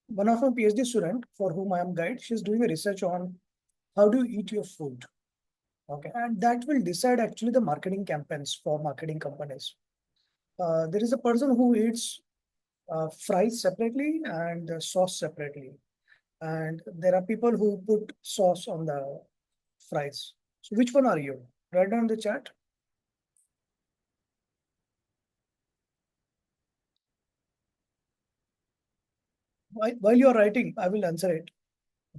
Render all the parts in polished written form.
one of my PhD student for whom I am guide, she's doing a research on how do you eat your food. Okay, and that will decide actually the marketing campaigns for marketing companies. There is a person who eats fries separately and sauce separately, and there are people who put sauce on the fries. So which one are you? Write down the chat. While you are writing, I will answer it.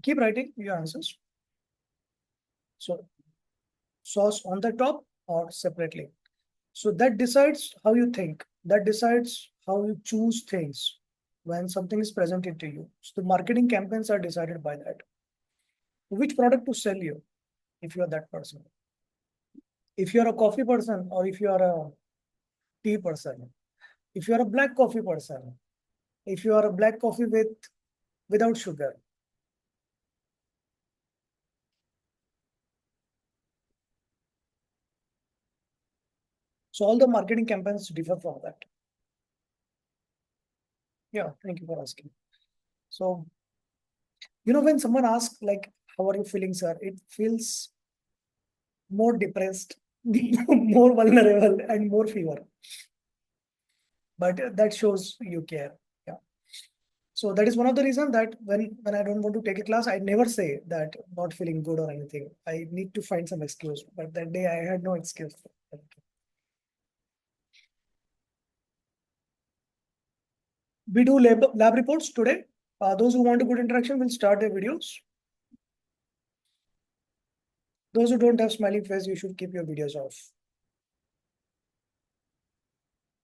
Keep writing your answers. So sauce on the top or separately. So that decides how you think. That decides how you choose things when something is presented to you. So the marketing campaigns are decided by that. Which product to sell you if you are that person. If you are a coffee person or if you are a tea person. If you are a black coffee person. If you are a black coffee without sugar. So all the marketing campaigns differ from that. Yeah, thank you for asking. So, when someone asks like, how are you feeling, sir? It feels more depressed, more vulnerable, and more fever. But that shows you care. Yeah. So that is one of the reasons that when I don't want to take a class, I never say that not feeling good or anything. I need to find some excuse. But that day I had no excuse. We do lab reports today. Those who want a good interaction will start their videos. Those who don't have smiling face, you should keep your videos off.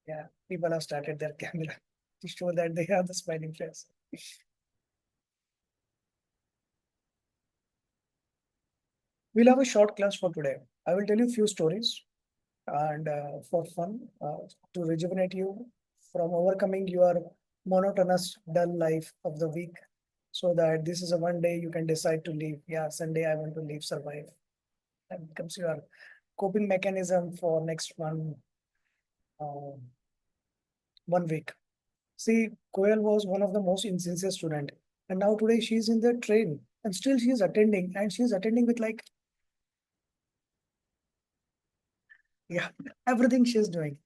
Yeah, people have started their camera to show that they have the smiling face. We'll have a short class for today. I will tell you a few stories and for fun to rejuvenate you from overcoming your monotonous, dull life of the week so that this is a one day you can decide to leave. Yeah, Sunday I want to leave, survive. That becomes your coping mechanism for next uh, 1 week. See, Koel was one of the most insincere student, and now today she's in the train, and still she's attending, and she's attending with like, yeah, everything she's doing,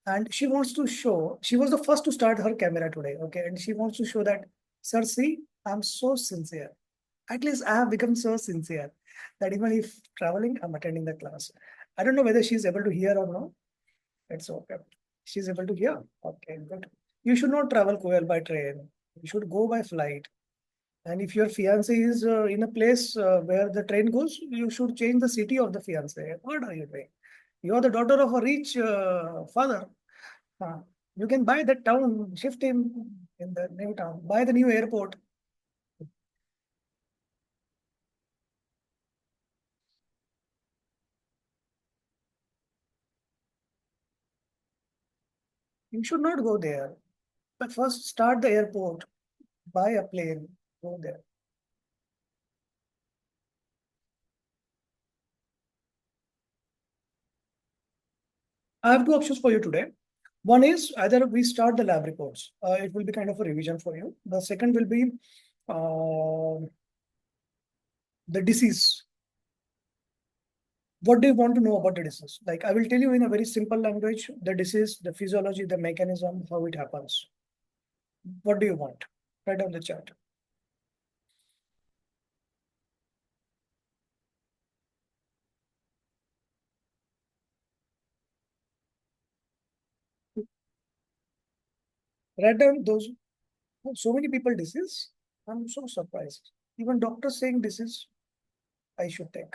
and she wants to show. She was the first to start her camera today, okay, and she wants to show that, sir, see, I'm so sincere. At least I have become so sincere that even if traveling, I'm attending the class. I don't know whether she's able to hear or not. It's okay. She's able to hear. Okay, good. You should not travel Koel by train. You should go by flight. And if your fiance is in a place where the train goes, you should change the city of the fiance. What are you doing? You are the daughter of a rich father. Uh, you can buy that town, shift him in the new town, buy the new airport. You should not go there. But first, start the airport, buy a plane, go there. I have two options for you today. One is either we start the lab reports. It will be kind of a revision for you. The second will be uh, the disease. What do you want to know about the disease? Like I will tell you in a very simple language, the disease, the physiology, the mechanism, how it happens. What do you want? Write down the chart. Write down those. So many people disease. I'm so surprised. Even doctors saying disease, I should take.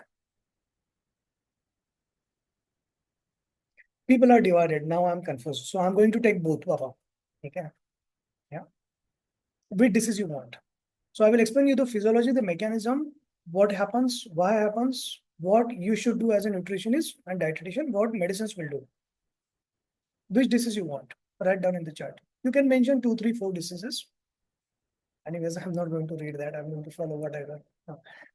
People are divided. Now I'm confused. So I'm going to take both, Papa. Okay. Yeah. Which disease you want? So I will explain you the physiology, the mechanism, what happens, why happens, what you should do as a nutritionist and dietitian, what medicines will do. Which disease you want? Write down in the chart. You can mention two, three, four diseases. Anyways, I'm not going to read that. I'm going to follow whatever.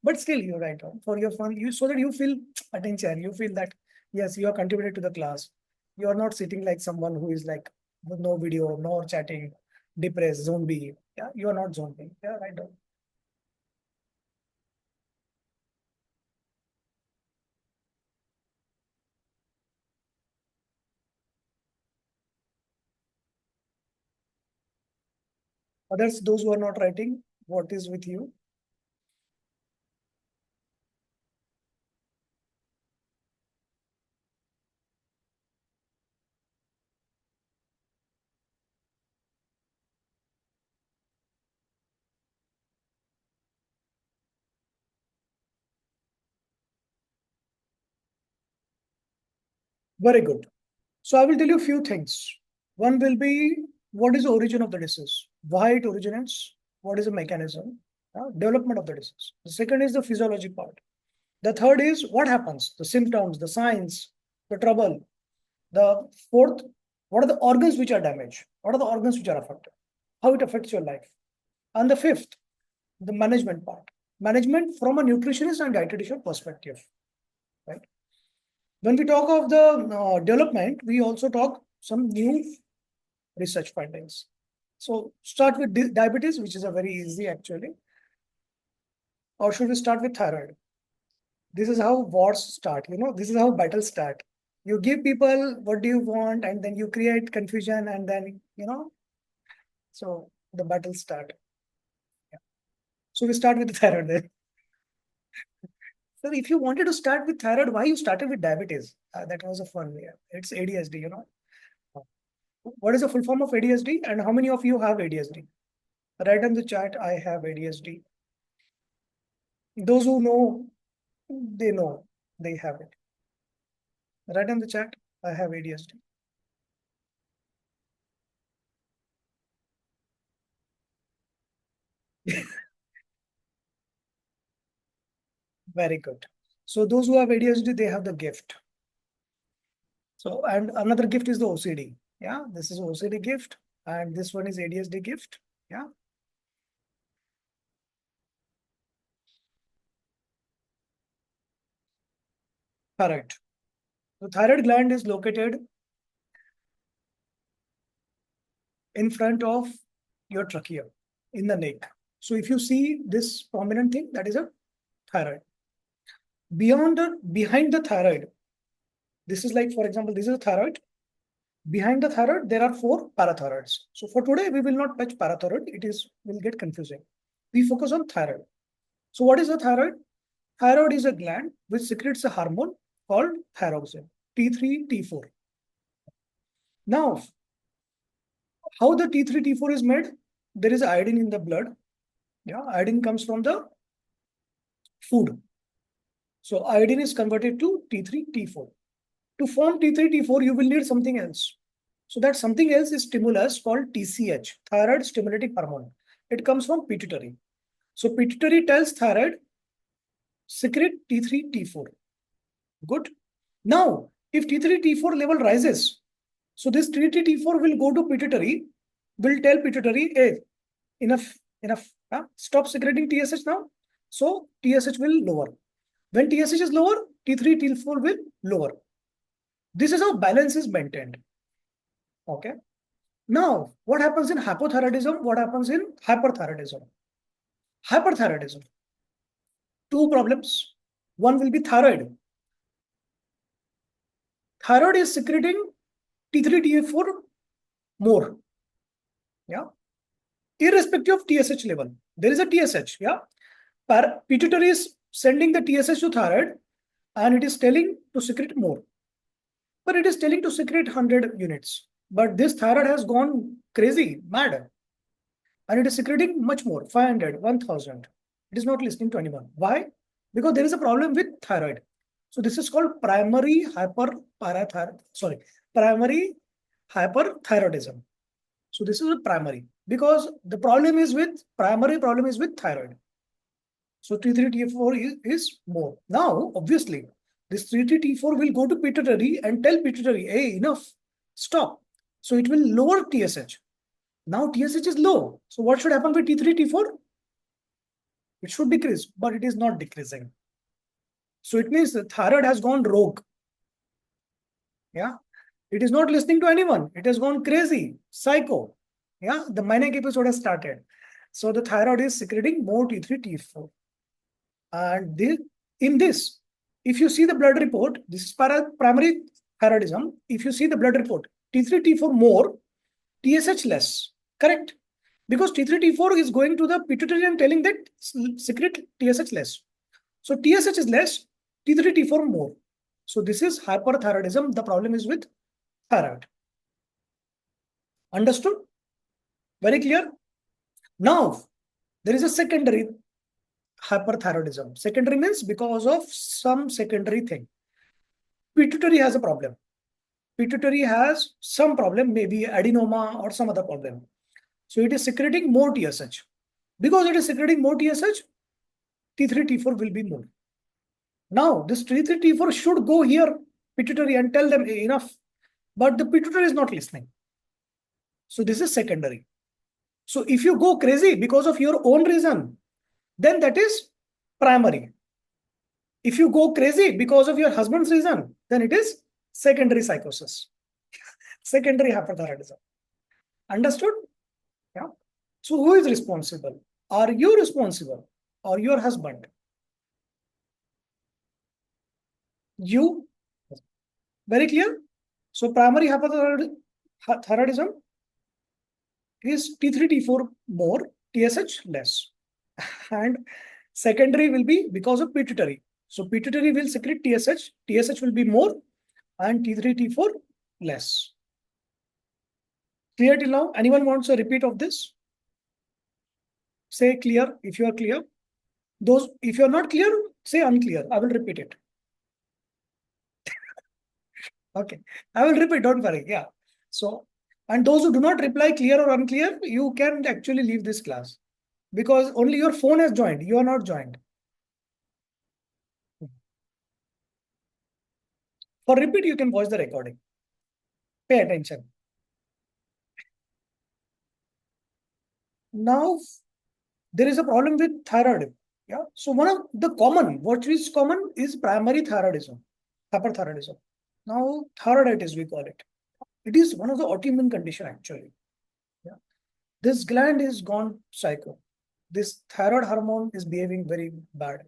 But still, you write down for your fun, you so that you feel attention. You feel that yes, you are contributed to the class. You are not sitting like someone who is like with no video, no chatting. depressed, zombie. Yeah, you are not zombie. Yeah, right. Others, those who are not writing, what is with you? Very good. So I will tell you a few things. One will be what is the origin of the disease? Why it originates? What is the mechanism? Development of the disease. The second is the physiology part. The third is what happens, the symptoms, the signs, the trouble. The fourth, what are the organs which are damaged? What are the organs which are affected? How it affects your life? And the fifth, the management part. Management from a nutritionist and dietitian perspective, right? When we talk of the development, we also talk some new research findings. So start with diabetes, which is a very easy actually. Or should we start with thyroid? This is how wars start, this is how battles start. You give people what do you want, and then you create confusion, and then, so the battles start. Yeah. So we start with the thyroid then. So if you wanted to start with thyroid, why you started with diabetes? That was a fun way. It's ADHD. What is the full form of ADHD, and how many of you have ADHD? Write in the chat, I have ADHD. Those who know, they know they have it. Write in the chat, I have ADHD. Very good. So those who have ADHD, they have the gift. So, and another gift is the OCD. Yeah, this is OCD gift, and this one is ADHD gift. Yeah, correct. The thyroid gland is located in front of your trachea, in the neck. So if you see this prominent thing, that is a thyroid. Behind the thyroid, this is like, for example, this is a thyroid. Behind the thyroid, there are four parathyroids. So for today, we will not touch parathyroid. Will get confusing. We focus on thyroid. So what is a thyroid? Thyroid is a gland which secretes a hormone called thyroxine, T3, T4. Now, how the T3, T4 is made? There is iodine in the blood. Yeah, iodine comes from the food. So iodine is converted to T3, T4. To form T3, T4, you will need something else. So that something else is stimulus called TCH, thyroid stimulating hormone. It comes from pituitary. So pituitary tells thyroid, secrete T3, T4. Good. Now, if T3, T4 level rises, so this T3, T4 will go to pituitary, will tell pituitary, hey, enough, stop secreting TSH now. So TSH will lower. When TSH is lower, T3, T4 will lower. This is how balance is maintained. Okay. Now, what happens in hypothyroidism? What happens in hyperthyroidism? Hyperthyroidism. Two problems. One will be thyroid. Thyroid is secreting T3, T4 more. Yeah. Irrespective of TSH level. There is a TSH. Yeah. Pituitary is sending the TSH to thyroid, and it is telling to secrete more. But it is telling to secrete 100 units. But this thyroid has gone crazy, mad. And it is secreting much more, 500, 1000. It is not listening to anyone. Why? Because there is a problem with thyroid. So this is called primary hyperthyroidism. So this is a primary, because the primary problem is with thyroid. So T3, T4 is more. Now, obviously, this T3, T4 will go to pituitary and tell pituitary, hey, enough, stop. So it will lower TSH. Now TSH is low. So what should happen with T3, T4? It should decrease, but it is not decreasing. So it means the thyroid has gone rogue. Yeah. It is not listening to anyone. It has gone crazy, psycho. Yeah, the manic episode has started. So the thyroid is secreting more T3, T4. And in this, if you see the blood report, this is primary thyroidism. If you see the blood report, T3, T4 more, TSH less. Correct? Because T3, T4 is going to the pituitary and telling that secret TSH less. So TSH is less, T3, T4 more. So this is hyperthyroidism. The problem is with thyroid. Understood? Very clear? Now, there is a secondary hyperthyroidism. Secondary means because of some secondary thing. Pituitary has a problem. Pituitary has some problem, maybe adenoma or some other problem. So it is secreting more TSH. Because it is secreting more TSH, T3, T4 will be more. Now, this T3, T4 should go here, pituitary, and tell them enough. But the pituitary is not listening. So this is secondary. So if you go crazy because of your own reason, then that is primary. If you go crazy because of your husband's reason, then it is secondary psychosis, secondary hyperthyroidism. Understood? Yeah. So who is responsible? Are you responsible or your husband? You. Very clear? So primary hyperthyroidism is T3, T4 more, TSH less. And secondary will be because of pituitary. So pituitary will secrete TSH, TSH will be more, and T3, T4 less. Clear till now? Anyone wants a repeat of this? Say clear if you are clear. Those, if you are not clear, say unclear. I will repeat it. Okay. I will repeat, don't worry. Yeah. So, and those who do not reply clear or unclear, you can actually leave this class because only your phone has joined. You are not joined. For repeat, you can watch the recording. Pay attention. Now, there is a problem with thyroid. Yeah. So one of the common, what is common is primary thyroidism, hyperthyroidism. Now, thyroiditis, we call it. It is one of the autoimmune condition actually. Yeah. This gland is gone psycho. This thyroid hormone is behaving very bad,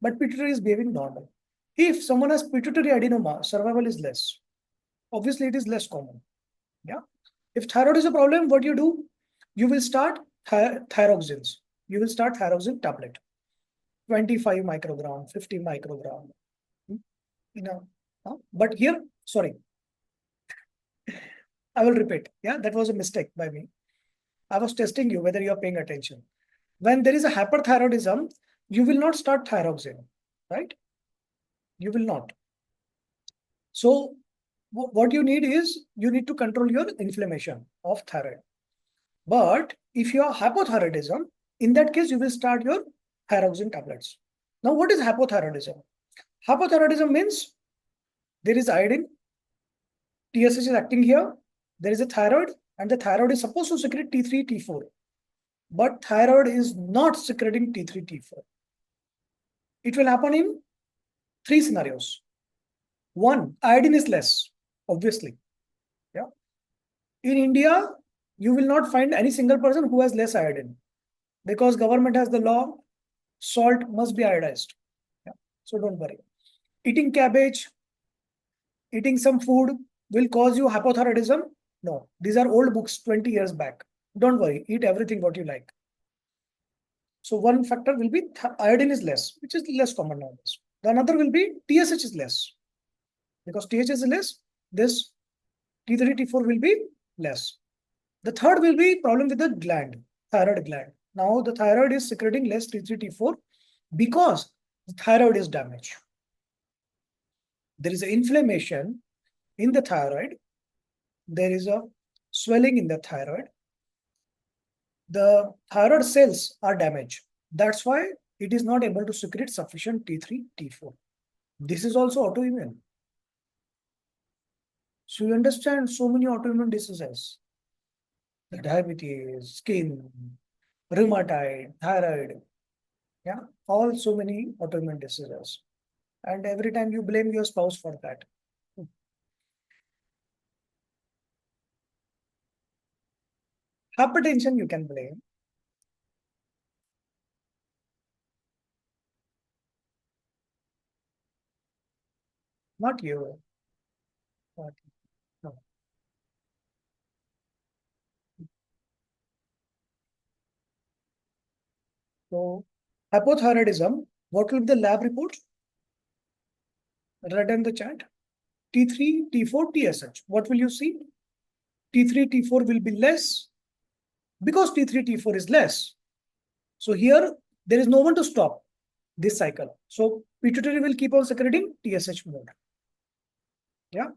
but pituitary is behaving normal. If someone has pituitary adenoma, survival is less. Obviously, it is less common. Yeah. If thyroid is a problem, what you do? You will start thyroxines. You will start thyroxine tablet, 25 microgram, 50 microgram. You know, but here, sorry, I will repeat. Yeah, that was a mistake by me. I was testing you whether you are paying attention. When there is a hyperthyroidism, you will not start thyroxine, right? You will not. So what you need is you need to control your inflammation of thyroid. But if you are hypothyroidism, in that case, you will start your thyroxine tablets. Now, what is hypothyroidism? Hypothyroidism means there is iodine, TSH is acting here, there is a thyroid, and the thyroid is supposed to secrete T3, T4. But thyroid is not secreting T3, T4. It will happen in three scenarios. One, iodine is less, obviously. Yeah. In India, you will not find any single person who has less iodine because government has the law, salt must be iodized. Yeah. So don't worry. Eating cabbage, eating some food will cause you hypothyroidism. No, these are old books 20 years back. Don't worry, eat everything what you like. So one factor will be iodine is less, which is less common nowadays. The another will be TSH is less. Because TSH is less, this T3, T4 will be less. The third will be problem with the gland, thyroid gland. Now the thyroid is secreting less T3, T4 because the thyroid is damaged. There is an inflammation in the thyroid. There is a swelling in the thyroid. The thyroid cells are damaged. That's why it is not able to secrete sufficient T3, T4. This is also autoimmune. So you understand so many autoimmune diseases. Diabetes, skin, rheumatoid, thyroid. Yeah, all so many autoimmune diseases. And every time you blame your spouse for that. Hypertension you can blame. Not you. Not you. No. So hypothyroidism, what will be the lab report? Write in the chat. T3, T4, TSH. What will you see? T3, T4 will be less because T3, T4 is less. So here there is no one to stop this cycle. So pituitary will keep on secreting TSH more. Yeah.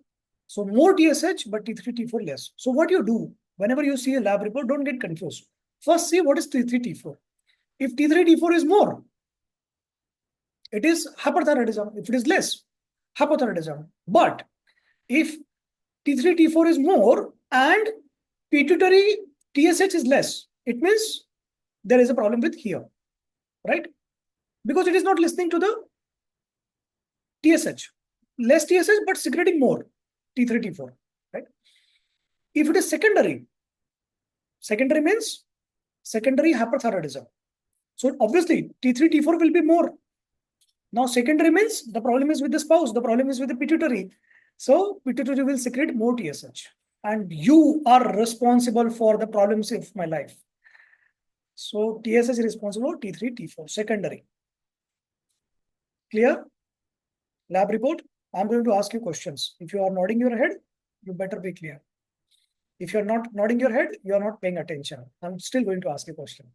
So more TSH, but T3, T4 less. So what you do whenever you see a lab report, don't get confused. First, see what is T3, T4. If T3, T4 is more, it is hyperthyroidism. If it is less, hypothyroidism. But if T3, T4 is more and pituitary TSH is less, it means there is a problem with here, right? Because it is not listening to the TSH. Less TSH, but secreting more T3, T4, right? If it is secondary means secondary hyperthyroidism. So obviously T3, T4 will be more. Now secondary means the problem is with the spouse, the problem is with the pituitary. So pituitary will secrete more TSH. And you are responsible for the problems of my life. So TSH is responsible, T3, T4, secondary. Clear? Lab report. I'm going to ask you questions. If you are nodding your head, you better be clear. If you're not nodding your head, you're not paying attention. I'm still going to ask you a question.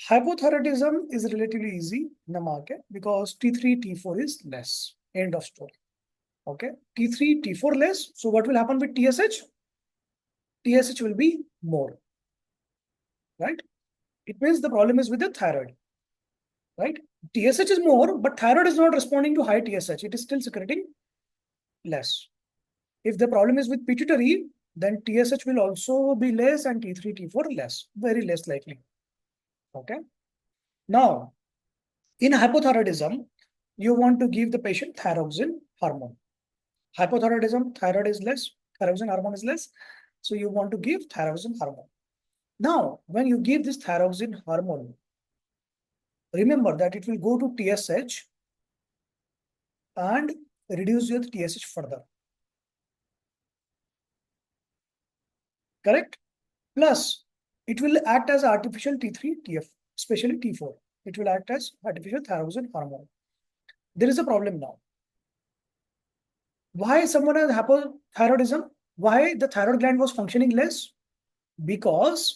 Hypothyroidism is relatively easy in the market because T3, T4 is less. End of story. Okay. T3, T4 less. So what will happen with TSH? TSH will be more. Right? It means the problem is with the thyroid. Right? TSH is more, but thyroid is not responding to high TSH. It is still secreting less. If the problem is with pituitary, then TSH will also be less and T3, T4 less. Very less likely. Okay. Now, in hypothyroidism, you want to give the patient thyroxine hormone. Hypothyroidism, thyroid is less, thyroxine hormone is less. So you want to give thyroxine hormone. Now, when you give this thyroxine hormone, remember that it will go to TSH and reduce your TSH further. Correct? Plus, it will act as artificial T3, TF, especially T4. It will act as artificial thyroxine hormone. There is a problem now. Why someone has hypothyroidism? Why the thyroid gland was functioning less?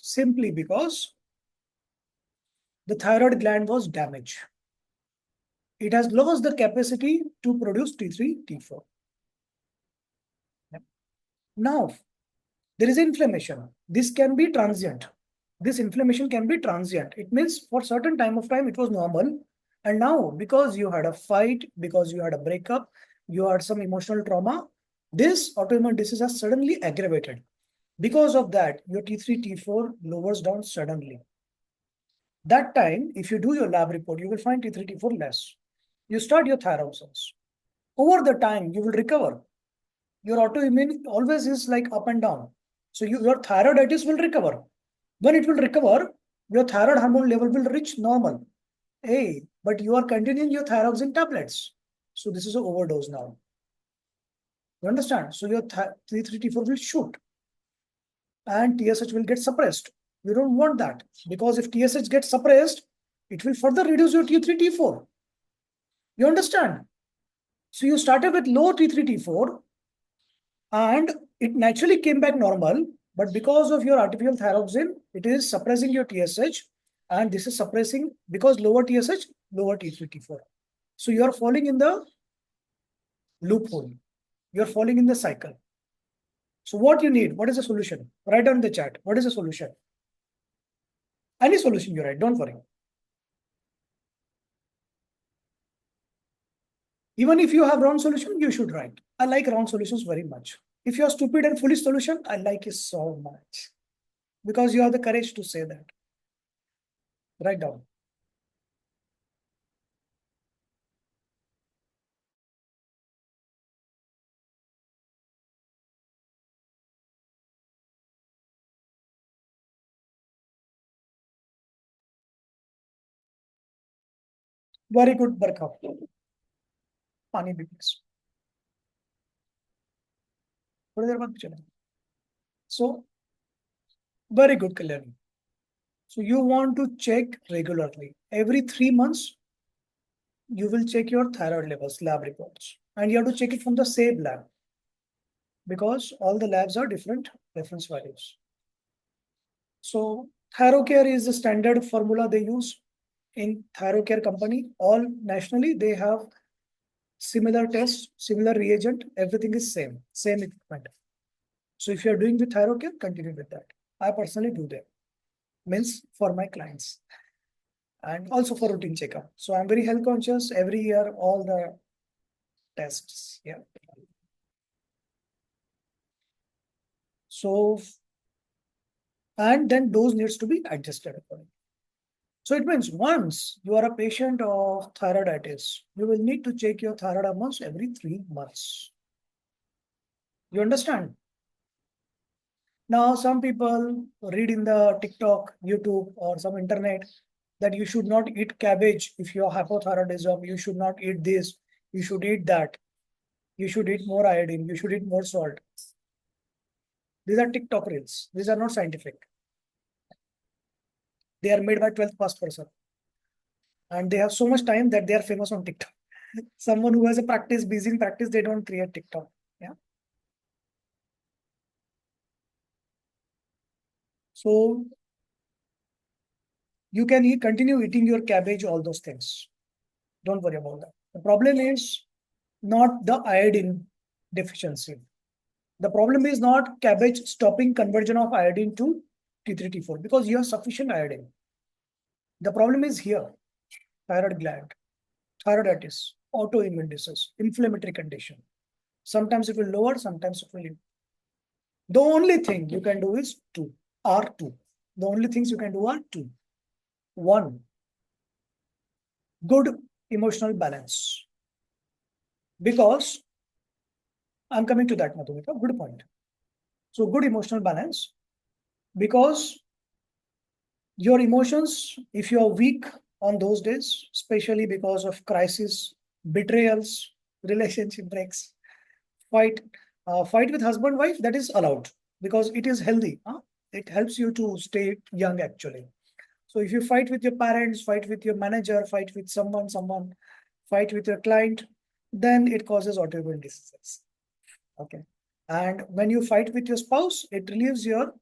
Simply because the thyroid gland was damaged. It has lost the capacity to produce T3, T4. Now, there is inflammation. This can be transient. This inflammation can be transient. It means for certain time of time, it was normal. And now, because you had a fight, because you had a breakup, you had some emotional trauma, this autoimmune disease has suddenly aggravated. Because of that, your T3, T4 lowers down suddenly. That time, if you do your lab report, you will find T3, T4 less. You start your thyroxines. Over the time, you will recover. Your autoimmune always is like up and down. So your thyroiditis will recover. When it will recover, your thyroid hormone level will reach normal. Hey, but you are continuing your thyroxine tablets. So this is an overdose now. You understand? So your T3, T4 will shoot and TSH will get suppressed. You don't want that because if TSH gets suppressed, it will further reduce your T3, T4. You understand? So you started with low T3, T4 and it naturally came back normal. But because of your artificial thyroxine, it is suppressing your TSH and this is suppressing because lower TSH, lower T3, T4. So you are falling in the loophole. You are falling in the cycle. So what you need? What is the solution? Write down in the chat. What is the solution? Any solution you write, don't worry. Even if you have wrong solution, you should write. I like wrong solutions very much. If you are stupid and foolish solution, I like it so much. Because you have the courage to say that. Write down. Very good, बरखा. पानी भी please. थोड़ी देर बाद चलें. So, very good, Kalyani. So you want to check regularly. Every 3 months, you will check your thyroid levels, lab reports. And you have to check it from the same lab because all the labs are different reference values. So ThyroCare is the standard formula they use in ThyroCare company. All nationally, they have similar tests, similar reagent, everything is same equipment. So if you are doing with ThyroCare, continue with that. I personally do that. Means for my clients. And also for routine checkup. So I'm very health conscious every year, all the tests. Yeah. So, and then dose needs to be adjusted accordingly. So it means once you are a patient of thyroiditis, you will need to check your thyroid hormones every 3 months. You understand? Now, some people read in the TikTok, YouTube, or some internet that you should not eat cabbage if you have hypothyroidism. You should not eat this. You should eat that. You should eat more iodine. You should eat more salt. These are TikTok reels. These are not scientific. They are made by 12th past person. And they have so much time that they are famous on TikTok. Someone who has a practice, busy in practice, they don't create TikTok. Yeah. So you can continue eating your cabbage, all those things. Don't worry about that. The problem is not the iodine deficiency. The problem is not cabbage stopping conversion of iodine to T3, T4 because you have sufficient iodine. The problem is here, thyroid gland, thyroiditis, autoimmune disease, inflammatory condition. Sometimes it will lower, sometimes it will increase. The only thing you can do is two, R2. The only things you can do are two. One, good emotional balance. Because I'm coming to that, Madhumika, good point. So good emotional balance because your emotions, if you are weak on those days, especially because of crisis, betrayals, relationship breaks, fight with husband, wife, that is allowed because it is healthy. Huh? It helps you to stay young actually. So if you fight with your parents, fight with your manager, fight with someone, fight with your client, then it causes autoimmune diseases. Okay. And when you fight with your spouse, it relieves your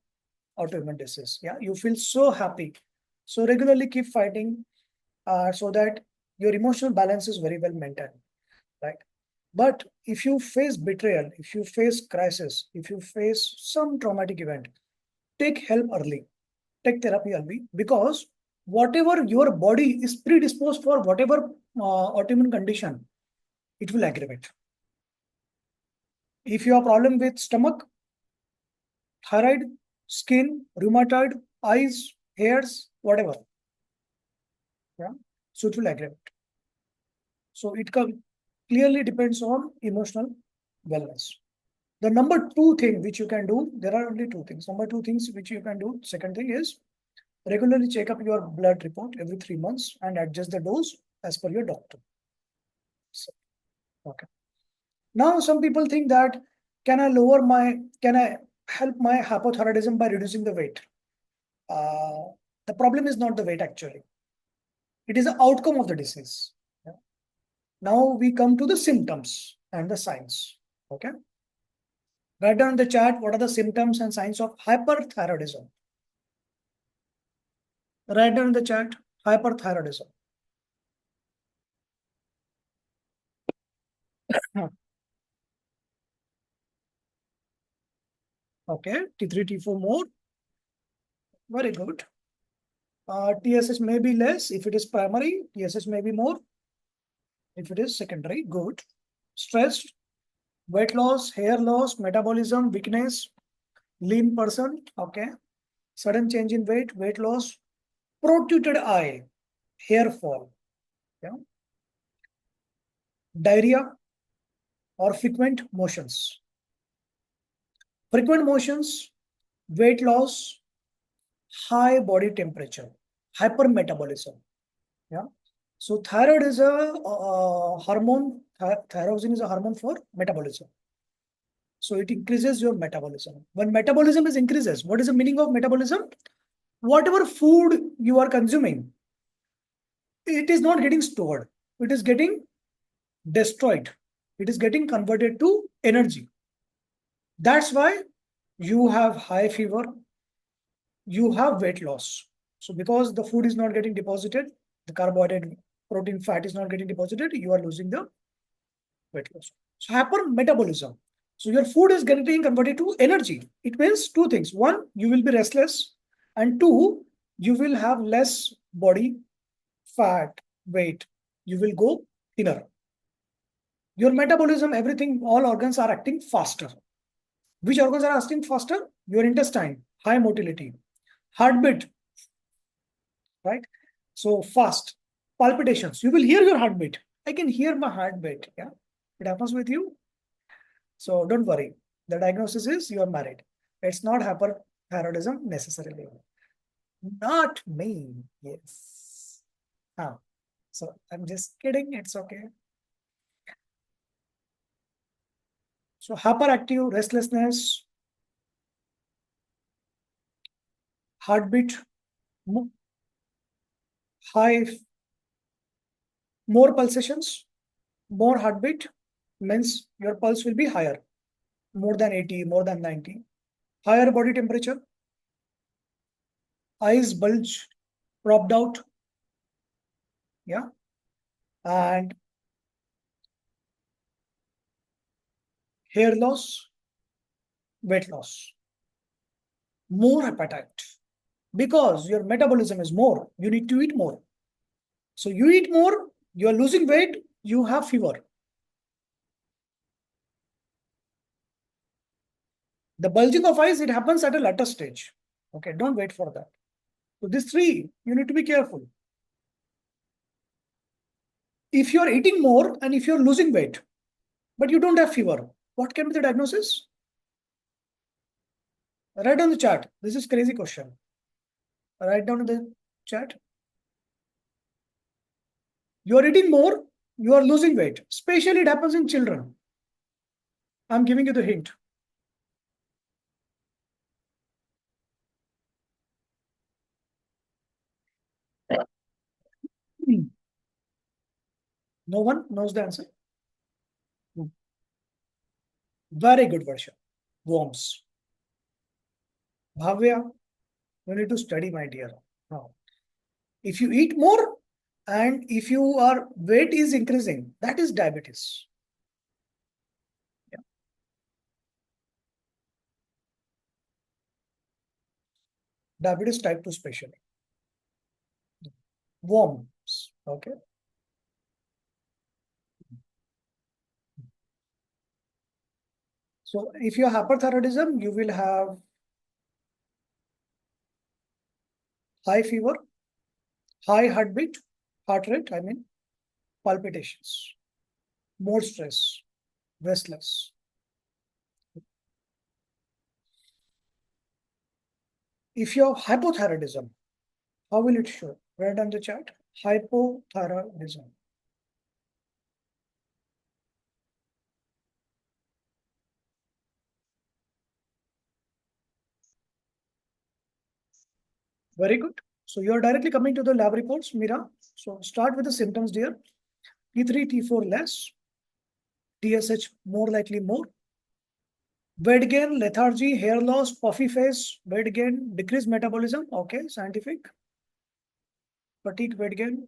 autoimmune disease. Yeah. You feel so happy. So regularly keep fighting so that your emotional balance is very well maintained. Right. But if you face betrayal, if you face crisis, if you face some traumatic event, take help early, take therapy early, because whatever your body is predisposed for, whatever autoimmune condition, it will aggravate. If you have problem with stomach, thyroid, skin, rheumatoid, eyes, hairs, whatever, yeah, so it will aggravate. So it clearly depends on emotional wellness. The number two thing which you can do, there are only two things. Number two things which you can do. Second thing is regularly check up your blood report every 3 months and adjust the dose as per your doctor. So, okay. Now some people think that can I help my hypothyroidism by reducing the weight? The problem is not the weight actually. It is the outcome of the disease. Yeah. Now we come to the symptoms and the signs. Okay. Write down in the chat what are the symptoms and signs of hyperthyroidism. Write down in the chat hyperthyroidism. Okay, T3, T4 more. Very good. TSH may be less if it is primary. TSH may be more if it is secondary. Good. Stressed, weight loss, hair loss, metabolism, weakness, lean person. Okay. Sudden change in weight loss, protruded eye, hair fall. Yeah. Diarrhea or frequent motions. Frequent motions, weight loss, high body temperature, hypermetabolism. Yeah. So thyroid is a hormone. Thyroxine is a hormone for metabolism. So it increases your metabolism. When metabolism is increases, what is the meaning of metabolism? Whatever food you are consuming, it is not getting stored. It is getting destroyed. It is getting converted to energy. That's why you have high fever, you have weight loss. So because the food is not getting deposited, the carbohydrate, protein, fat is not getting deposited, you are losing the weight loss. So hypermetabolism. So your food is getting converted to energy. It means two things. One, you will be restless. And two, you will have less body fat, weight. You will go thinner. Your metabolism, everything, all organs are acting faster. Which organs are acting faster? Your intestine, high motility. Heartbeat, right? So fast. Palpitations. You will hear your heartbeat. I can hear my heartbeat. Yeah. It happens with you. So don't worry. The diagnosis is you are married. It's not hyperthyroidism necessarily. Not me. Yes. Ah. So I'm just kidding. It's okay. So hyperactive, restlessness, heartbeat, high, more pulsations, more heartbeat means your pulse will be higher, more than 80, more than 90. Higher body temperature, eyes bulge, propped out, yeah, and hair loss, weight loss, more appetite. Because your metabolism is more, you need to eat more. So you eat more, you are losing weight, you have fever. The bulging of eyes, it happens at a later stage. Okay, don't wait for that. So these three, you need to be careful. If you're eating more and if you're losing weight, but you don't have fever, what can be the diagnosis? Write down the chart. This is crazy question. Write down in the chat. You are eating more, you are losing weight. Especially it happens in children. I'm giving you the hint. No one knows the answer. Very good version. Worms. Bhavya, you need to study, my dear. Now, if you eat more and if your weight is increasing, that is diabetes. Yeah. Diabetes type 2 especially. Worms. Okay. So if you have hyperthyroidism, you will have high fever, high heartbeat, heart rate, I mean, palpitations, more stress, restless. If you have hypothyroidism, how will it show? Write down the chart. Hypothyroidism. Very good. So you are directly coming to the lab reports, Mira. So start with the symptoms, dear. T3, T4 less, TSH more likely more. Weight gain, lethargy, hair loss, puffy face, weight gain, decreased metabolism. Okay, scientific. Fatigue, weight gain,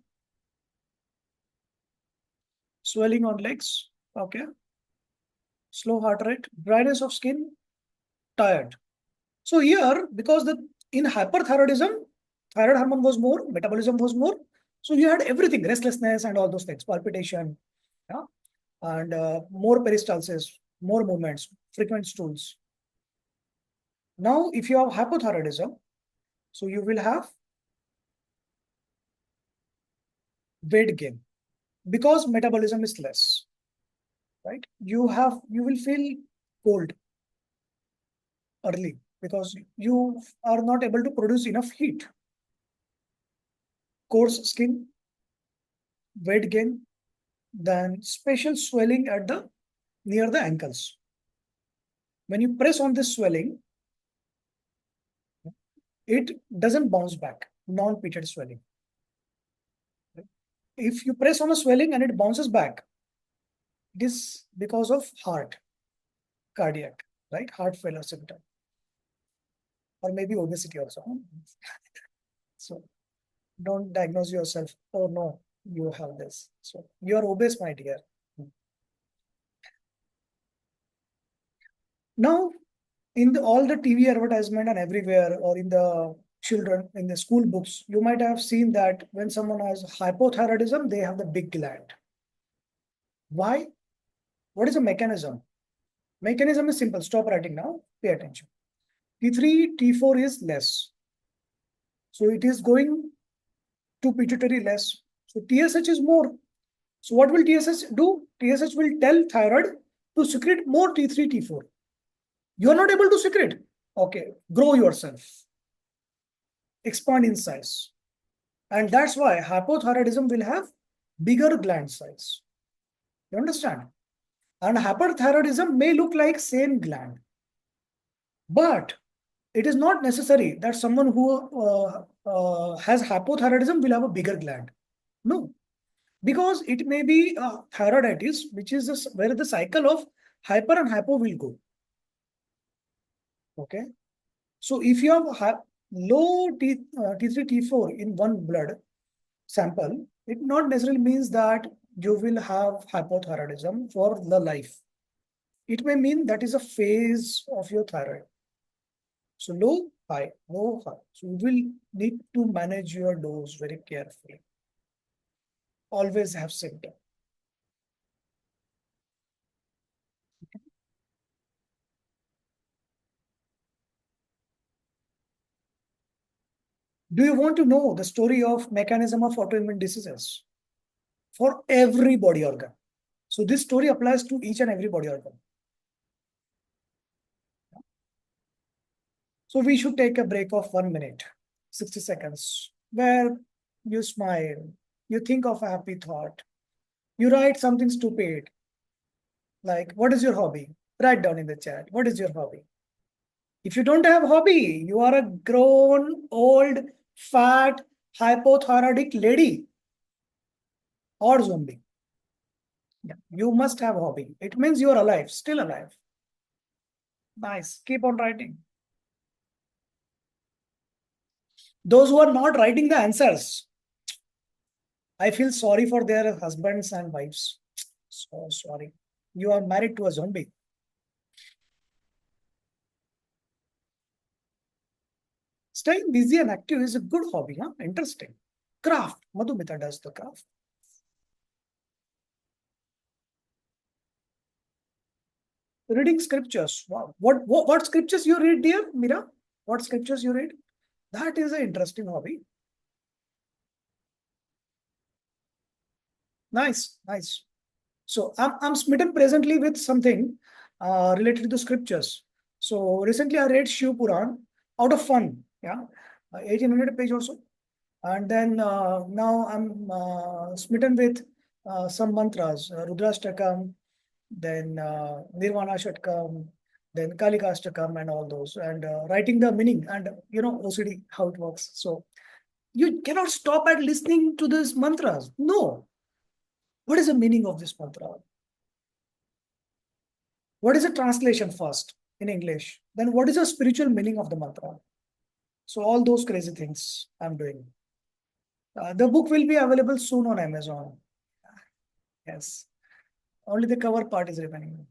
swelling on legs. Okay. Slow heart rate, dryness of skin, tired. So here, because the in hyperthyroidism, thyroid hormone was more, metabolism was more. So you had everything, restlessness and all those things, palpitation, yeah, and more peristalsis, more movements, frequent stools. Now, if you have hypothyroidism, so you will have weight gain because metabolism is less, right? You will feel cold early because you are not able to produce enough heat. Coarse skin, weight gain, then special swelling at the near the ankles. When you press on this swelling, it doesn't bounce back, non-pitted swelling. If you press on a swelling and it bounces back, it is because of cardiac, right? Heart failure symptom, or maybe obesity also. So don't diagnose yourself. Oh no, you have this. So you are obese, my dear. Now, in all the TV advertisement and everywhere, or in the children in the school books, you might have seen that when someone has hypothyroidism, they have the big gland. Why? What is the mechanism? Mechanism is simple. Stop writing now. Pay attention. T3, T4 is less. So it is going to pituitary less. So TSH is more. So what will TSH do? TSH will tell thyroid to secrete more T3, T4. You are not able to secrete. Okay, grow yourself. Expand in size. And that's why hypothyroidism will have bigger gland size. You understand? And hyperthyroidism may look like same gland. But it is not necessary that someone who has hypothyroidism will have a bigger gland. No, because it may be thyroiditis, which is where the cycle of hyper and hypo will go. Okay. So if you have low T3, T4 in one blood sample, it not necessarily means that you will have hypothyroidism for the life. It may mean that is a phase of your thyroid. So low, high, low, high. So you will need to manage your dose very carefully. Always have symptom. Do you want to know the story of mechanism of autoimmune diseases for every body organ? So this story applies to each and every body organ. So we should take a break of 1 minute, 60 seconds, where you smile, you think of a happy thought, you write something stupid, like, what is your hobby? Write down in the chat, what is your hobby? If you don't have hobby, you are a grown, old, fat, hypothyroidic lady or zombie. Yeah, you must have hobby. It means you are alive, still alive. Nice. Keep on writing. Those who are not writing the answers, I feel sorry for their husbands and wives. So sorry. You are married to a zombie. Staying busy and active is a good hobby, huh? Interesting. Craft. Madhumita does the craft. Reading scriptures. Wow. What scriptures you read, dear Mira? What scriptures you read? That is an interesting hobby. Nice, nice. So I'm smitten presently with something related to the scriptures. So recently I read Shiv Puran out of fun. Yeah, 1800 page also. And then now I'm smitten with some mantras, Rudrashtakam, then Nirvana Shatkam, then Kalika Ashtakam and all those, and writing the meaning and OCD, how it works. So you cannot stop at listening to these mantras. No. What is the meaning of this mantra? What is the translation first in English? Then what is the spiritual meaning of the mantra? So all those crazy things I'm doing. The book will be available soon on Amazon. Yes. Only the cover part is remaining.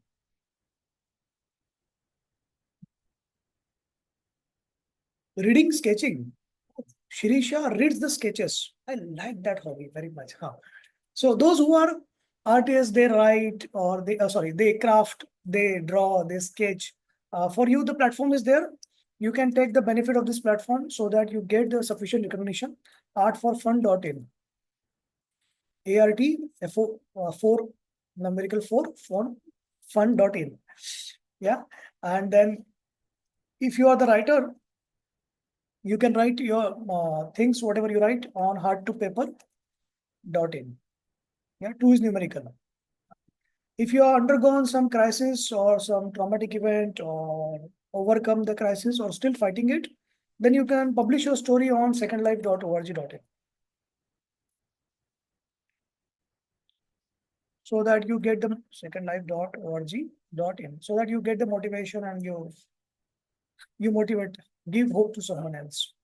Reading, sketching. Shirisha reads the sketches. I like that hobby very much. Huh. So those who are artists, they write or they craft, they draw, they sketch. For you, the platform is there. You can take the benefit of this platform so that you get the sufficient recognition. Artforfun.in. ART, four, numerical 4, fun.in. Yeah. And then if you are the writer, you can write your things, whatever you write on heart2paper.in. Yeah, 2 is numerical. If you are undergone some crisis or some traumatic event or overcome the crisis or still fighting it, then you can publish your story on secondlife.org.in so that you get the secondlife.org.in so that you get the motivation and you motivate, give hope to someone else.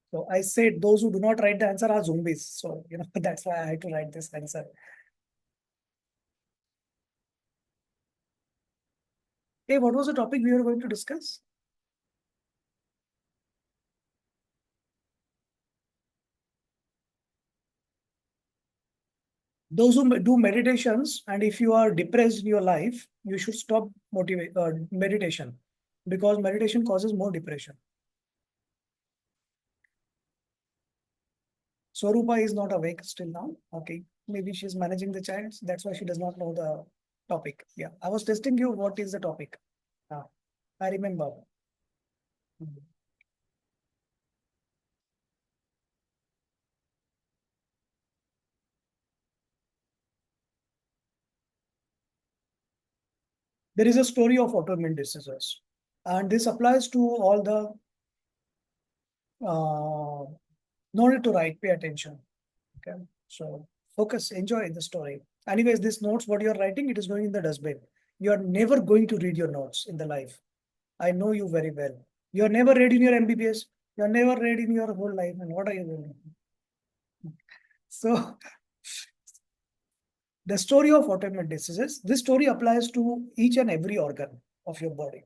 So I said those who do not write the answer are zombies. So that's why I had to write this answer. Hey, what was the topic we were going to discuss? Those who do meditations, and if you are depressed in your life, you should stop meditation because meditation causes more depression. Swarupa is not awake still now. Okay, maybe she's managing the child. That's why she does not know the topic. Yeah, I was testing you. What is the topic? Ah, I remember. Mhm. There is a story of autoimmune diseases, and this applies to all the. No need to write. Pay attention. Okay, so focus, enjoy the story. Anyways, this notes what you're writing, it is going in the dustbin. You are never going to read your notes in the life. I know you very well. You are never read in your MBBS. You are never read in your whole life. And what are you doing? So the story of autoimmune diseases, this story applies to each and every organ of your body.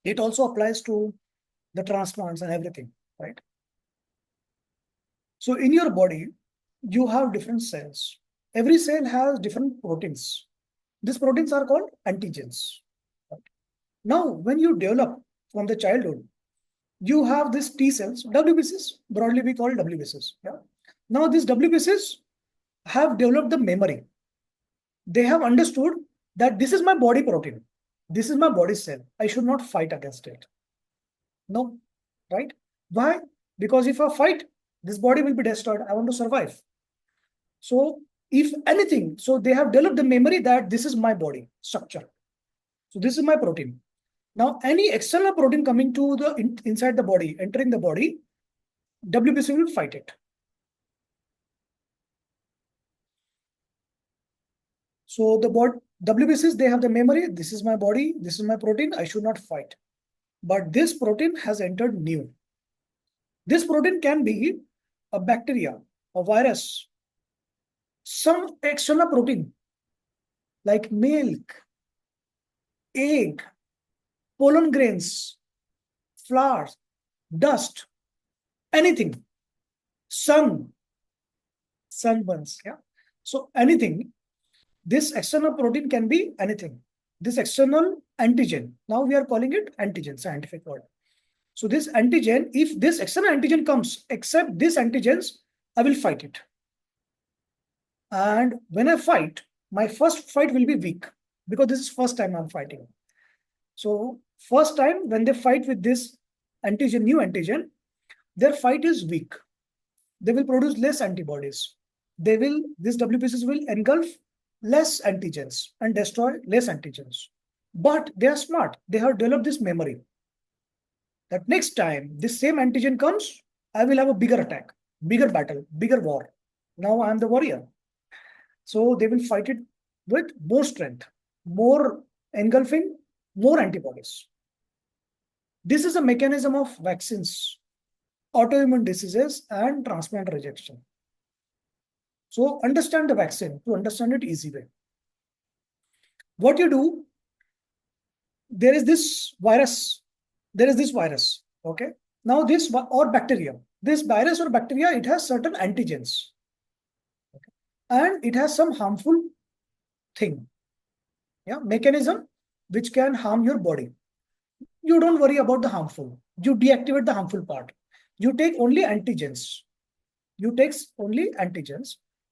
It also applies to the transplants and everything, right? So in your body, you have different cells. Every cell has different proteins. These proteins are called antigens. Now, when you develop from the childhood, you have these T cells, WBCs, broadly we call WBCs. Yeah. Now, these WBCs have developed the memory. They have understood that this is my body protein. This is my body cell. I should not fight against it. No, right? Why? Because if I fight, this body will be destroyed. I want to survive. So, if anything, so they have developed the memory that this is my body structure. So, this is my protein. Now, any external protein coming to the inside the body, entering the body, WBC will fight it. So the WBCs, they have the memory. This is my body. This is my protein. I should not fight. But this protein has entered new. This protein can be a bacteria, a virus, some external protein like milk, egg, pollen grains, flowers, dust, anything, sunburns. Yeah. So anything, this external protein can be anything. This external antigen, now we are calling it antigen, scientific word. So this antigen, if this external antigen comes, except this antigens, I will fight it. And when I fight, my first fight will be weak because this is first time I'm fighting. So first time when they fight with this antigen, new antigen, their fight is weak. They will produce less antibodies. These WPCs will engulf less antigens and destroy less antigens. But they are smart. They have developed this memory that next time this same antigen comes, I will have a bigger attack, bigger battle, bigger war. Now I am the warrior. So they will fight it with more strength, more engulfing, more antibodies. This is a mechanism of vaccines, autoimmune diseases, and transplant rejection. So understand the vaccine to understand it easy way. What you do, there is this virus. Okay. Now this or bacteria. This virus or bacteria, it has certain antigens. Okay. And it has some harmful thing. Yeah, mechanism which can harm your body. You don't worry about the harmful. You deactivate the harmful part. You take only antigens.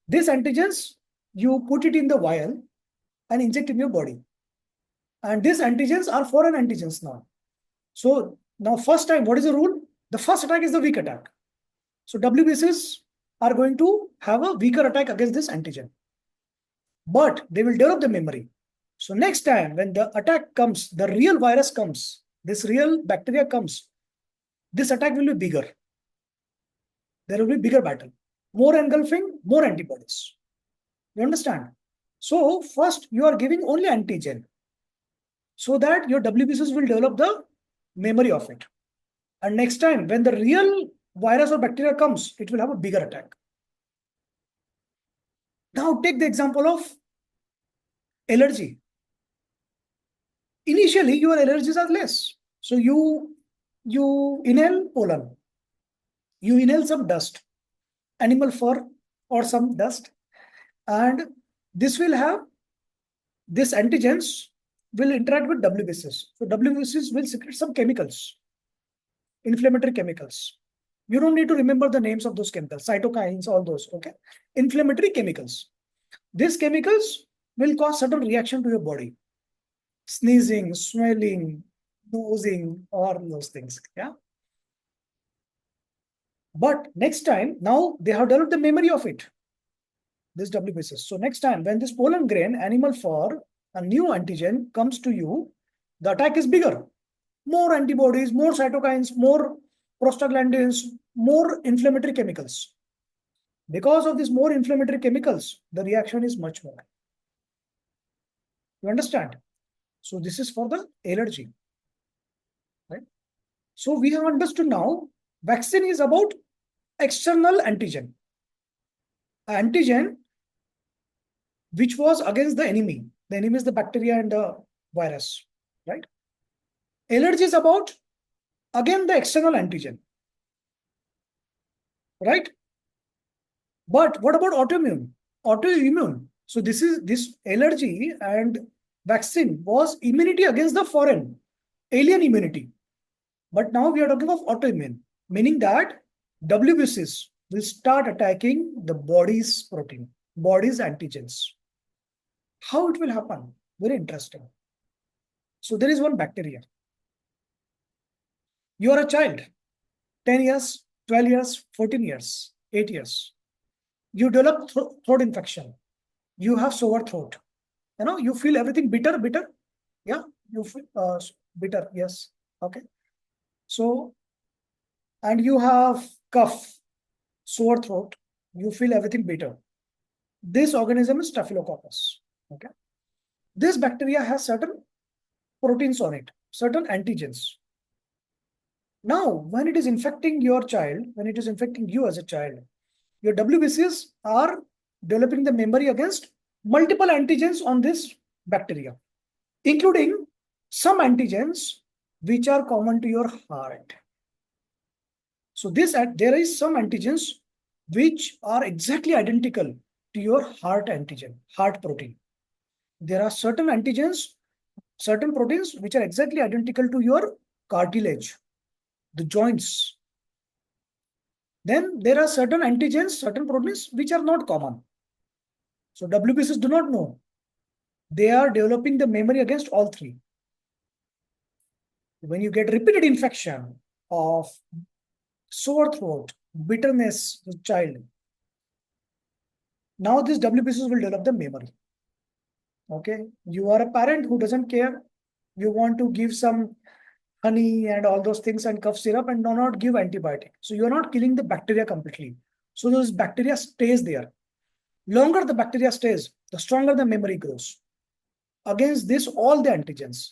These antigens you put it in the vial and inject in your body. And these antigens are foreign antigens now. So now first time, what is the rule? The first attack is the weak attack. So WBCs are going to have a weaker attack against this antigen. But they will develop the memory. So next time when the attack comes, the real virus comes, this real bacteria comes, this attack will be bigger. There will be bigger battle. More engulfing, more antibodies. You understand? So first you are giving only antigen so that your WBCs will develop the memory of it. And next time when the real virus or bacteria comes, it will have a bigger attack. Now take the example of allergy. Initially, your allergies are less. So you inhale pollen, you inhale some dust, animal fur or some dust, and this antigens will interact with WBCs. So WBCs will secrete some chemicals, inflammatory chemicals. You don't need to remember the names of those chemicals, cytokines, all those, okay? Inflammatory chemicals. These chemicals will cause certain reaction to your body. Sneezing, swelling, nosing, or those things, yeah? But next time, now they have developed the memory of it, this WBCs. So next time, when this pollen grain, animal fur, a new antigen comes to you, the attack is bigger. More antibodies, more cytokines, more prostaglandins, more inflammatory chemicals. Because of these more inflammatory chemicals, the reaction is much more. You understand? So this is for the allergy, right? So we have understood now, vaccine is about external antigen. Antigen which was against the enemy. The enemy is the bacteria and the virus, right? Allergy is about, again, the external antigen, right? But what about autoimmune? Autoimmune. So this allergy and vaccine was immunity against the foreign, alien immunity. But now we are talking of autoimmune, meaning that WBCs will start attacking the body's protein, body's antigens. How it will happen? Very interesting. So there is one bacteria. You are a child, 10 years, 12 years, 14 years, 8 years. You develop throat infection. You have sore throat. You feel everything bitter. Yeah, you feel bitter. Yes. Okay. So, and you have cough, sore throat. You feel everything bitter. This organism is Staphylococcus. Okay. This bacteria has certain proteins on it, certain antigens. Now, when it is infecting your child, when it is infecting you as a child, your WBCs are developing the memory against multiple antigens on this bacteria, including some antigens which are common to your heart. So there is some antigens which are exactly identical to your heart antigen, heart protein. There are certain antigens, certain proteins which are exactly identical to your cartilage, the joints. Then there are certain antigens, certain proteins which are not common. So WBCs do not know. They are developing the memory against all three. When you get repeated infection of sore throat, bitterness, the child, now these WBCs will develop the memory. Okay, you are a parent who doesn't care. You want to give some honey and all those things and cough syrup and do not give antibiotic. So you are not killing the bacteria completely. So those bacteria stays there. Longer the bacteria stays, the stronger the memory grows. Against this, all the antigens.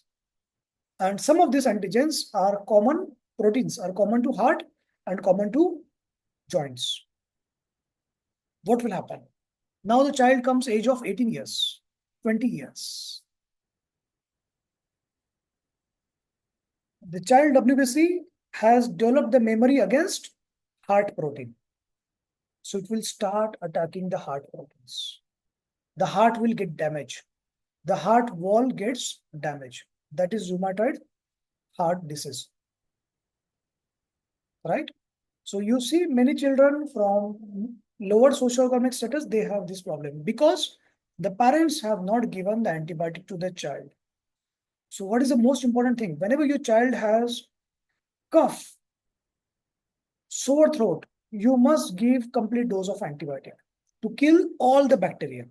And some of these antigens are common, proteins are common to heart and common to joints. What will happen? Now the child comes age of 18 years, 20 years. The child WBC has developed the memory against heart protein. So it will start attacking the heart proteins. The heart will get damaged. The heart wall gets damaged. That is rheumatoid heart disease. Right? So you see many children from lower socioeconomic status, they have this problem because The parents have not given the antibiotic to the child. So what is the most important thing? Whenever your child has cough, sore throat, you must give complete dose of antibiotic to kill all the bacteria.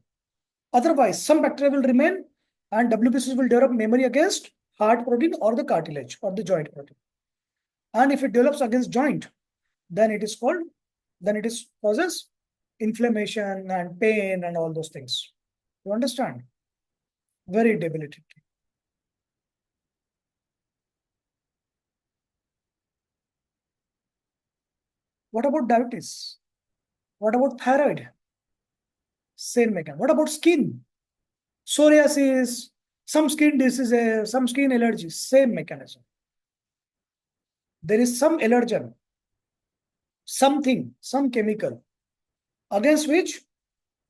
Otherwise, some bacteria will remain and WBCs will develop memory against heart protein or the cartilage or the joint protein. And if it develops against joint, then it is causes inflammation and pain and all those things. You understand? Very debilitating. What about diabetes? What about thyroid? Same mechanism. What about skin? Psoriasis, some skin diseases, some skin allergies, same mechanism. There is some allergen, something, some chemical against which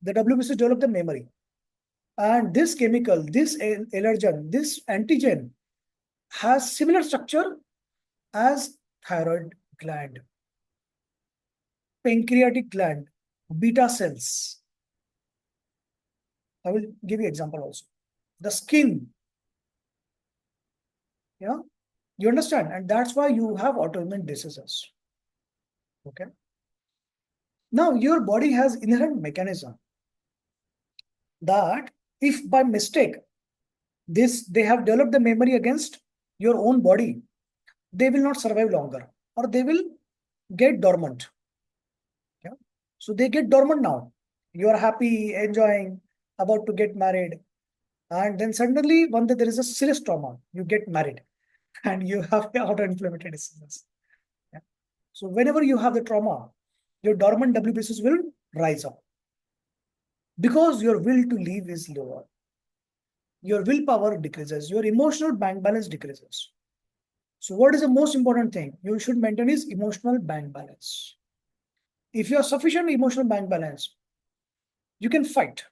the WBC develop the memory. And this chemical, this allergen, this antigen has similar structure as thyroid gland, pancreatic gland, beta cells. I will give you example also. The skin. Yeah, you understand? And that's why you have autoimmune diseases. Okay. Now your body has inherent mechanism that if by mistake they have developed the memory against your own body, they will not survive longer or they will get dormant. Yeah. So they get dormant now. You are happy, enjoying, about to get married. And then suddenly, one day there is a serious trauma. You get married and you have autoinflammatory diseases. Yeah. So whenever you have the trauma, your dormant WBCs will rise up because your will to live is lower. Your willpower decreases. Your emotional bank balance decreases. So what is the most important thing you should maintain is emotional bank balance. If you have sufficient emotional bank balance, you can fight,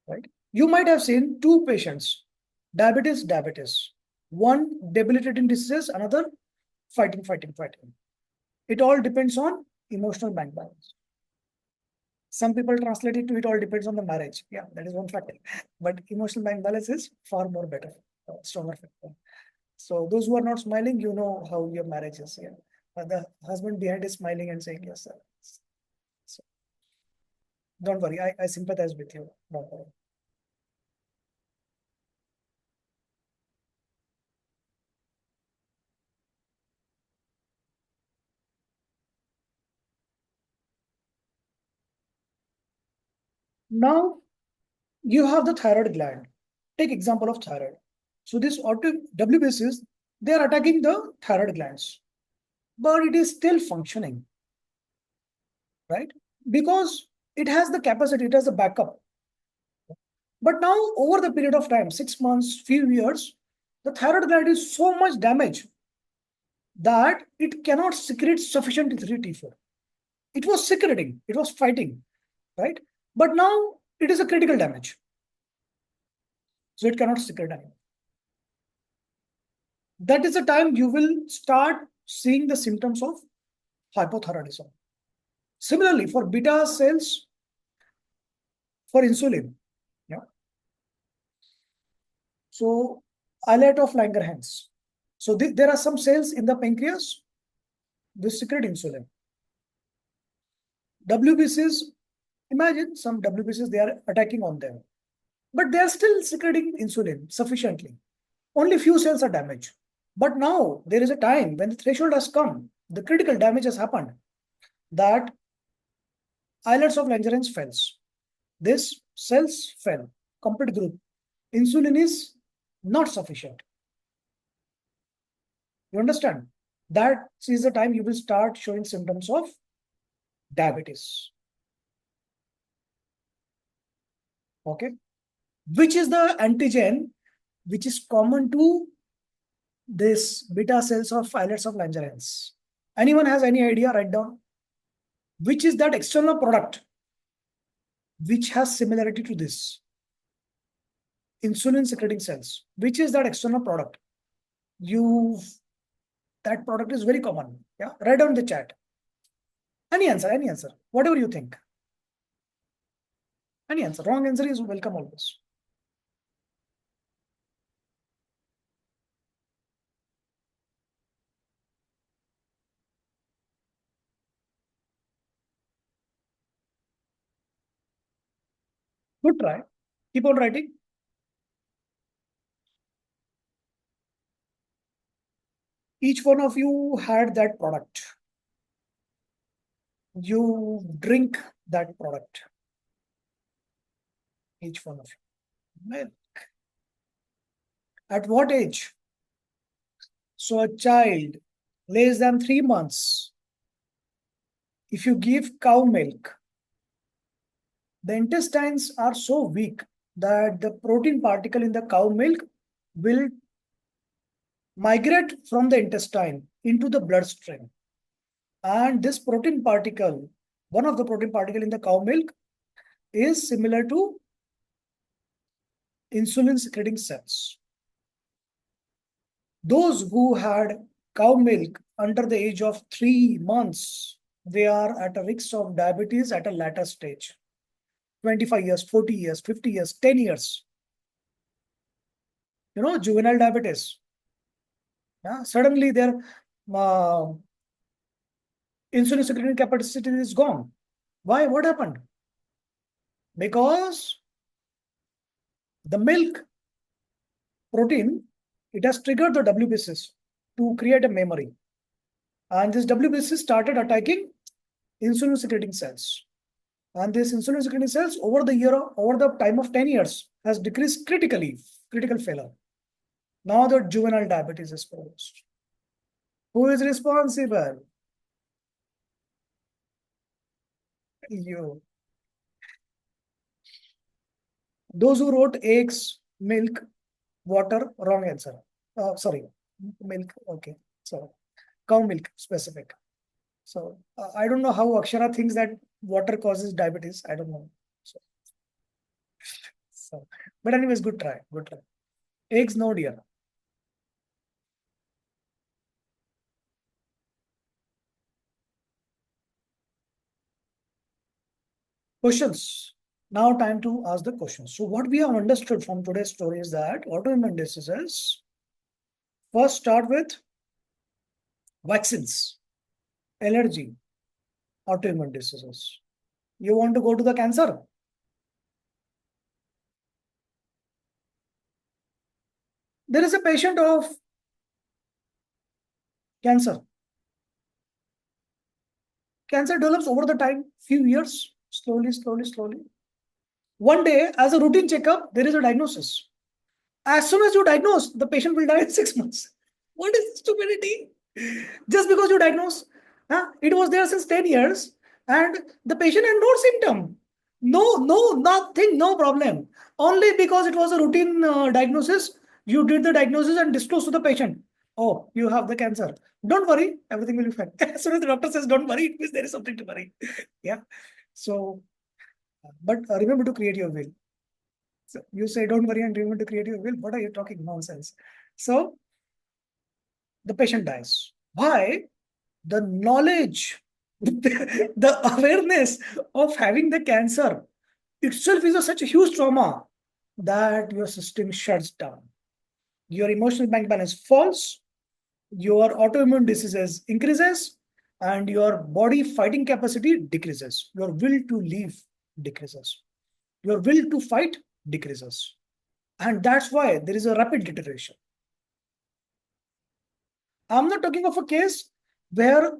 right? You might have seen two patients, diabetes, one debilitating disease, another fighting. It all depends on emotional bank balance. Some people translate it to it all depends on the marriage. Yeah, that is one factor. But emotional bank balance is far more better, stronger factor. So those who are not smiling, you know how your marriage is. Yeah. The husband behind is smiling and saying, yes, sir. So don't worry, I sympathize with you. Don't worry. Now you have the thyroid gland. Take example of thyroid. So this auto WBCs, they are attacking the thyroid glands, but it is still functioning, right? Because it has the capacity, it has the backup. But now over the period of time, 6 months, few years, the thyroid gland is so much damaged that it cannot secrete sufficient T3, T4. It was secreting, it was fighting, right? But now it is a critical damage. So it cannot secrete anymore. That is the time you will start seeing the symptoms of hypothyroidism. Similarly, for beta cells, for insulin, yeah. So islet of Langerhans. So there are some cells in the pancreas which secrete insulin. WBCs, imagine some WBCs, they are attacking on them, but they are still secreting insulin sufficiently. Only few cells are damaged. But now there is a time when the threshold has come, the critical damage has happened, that islets of Langerhans fails. This cells fell, complete group. Insulin is not sufficient. You understand? That is the time you will start showing symptoms of diabetes. Okay. Which is the antigen which is common to this beta cells of islets of Langerhans? Anyone has any idea? Write down. Which is that external product which has similarity to this? Insulin secreting cells. Which is that external product? That product is very common. Yeah. Write down in the chat. Any answer, whatever you think. Any answer. Wrong answer is welcome always. Good try. Keep on writing. Each one of you had that product. You drink that product. Each one of you. Well, at what age? So a child less than 3 months, if you give cow milk, the intestines are so weak that the protein particle in the cow milk will migrate from the intestine into the bloodstream. And this protein particle, one of the protein particle in the cow milk, is similar to insulin secreting cells. Those who had cow milk under the age of 3 months, they are at a risk of diabetes at a later stage. 25 years, 40 years, 50 years, 10 years. Juvenile diabetes. Yeah, suddenly their insulin secreting capacity is gone. Why? What happened? Because the milk protein, it has triggered the WBCs to create a memory. And this WBC started attacking insulin secreting cells. And this insulin secreting cells over the time of 10 years has decreased critically, critical failure. Now the juvenile diabetes is produced. Who is responsible? You. Those who wrote eggs, milk, water, wrong answer. Sorry, milk, okay. So cow milk specific. So I don't know how Akshara thinks that water causes diabetes. I don't know. So, but anyways, good try. Good try. Eggs, no dear. Questions. Now time to ask the questions. So what we have understood from today's story is that autoimmune diseases first start with vaccines, allergy, autoimmune diseases. You want to go to the cancer? There is a patient of cancer. Cancer develops over the time, few years, slowly, slowly, slowly. One day, as a routine checkup, there is a diagnosis. As soon as you diagnose, the patient will die in 6 months. What is stupidity? Just because you diagnose, it was there since 10 years and the patient had no symptom. No, nothing, no problem. Only because it was a routine diagnosis, you did the diagnosis and disclosed to the patient. Oh, you have the cancer. Don't worry, everything will be fine. As soon as the doctor says don't worry, it means there is something to worry. Yeah. So, but remember to create your will. So you say don't worry and remember to create your will. What are you talking nonsense? So the patient dies. Why? The knowledge, the awareness of having the cancer itself is such a huge trauma that your system shuts down. Your emotional bank balance falls, your autoimmune diseases increases, and your body fighting capacity decreases. Your will to live decreases. Your will to fight decreases. And that's why there is a rapid deterioration. I'm not talking of a case where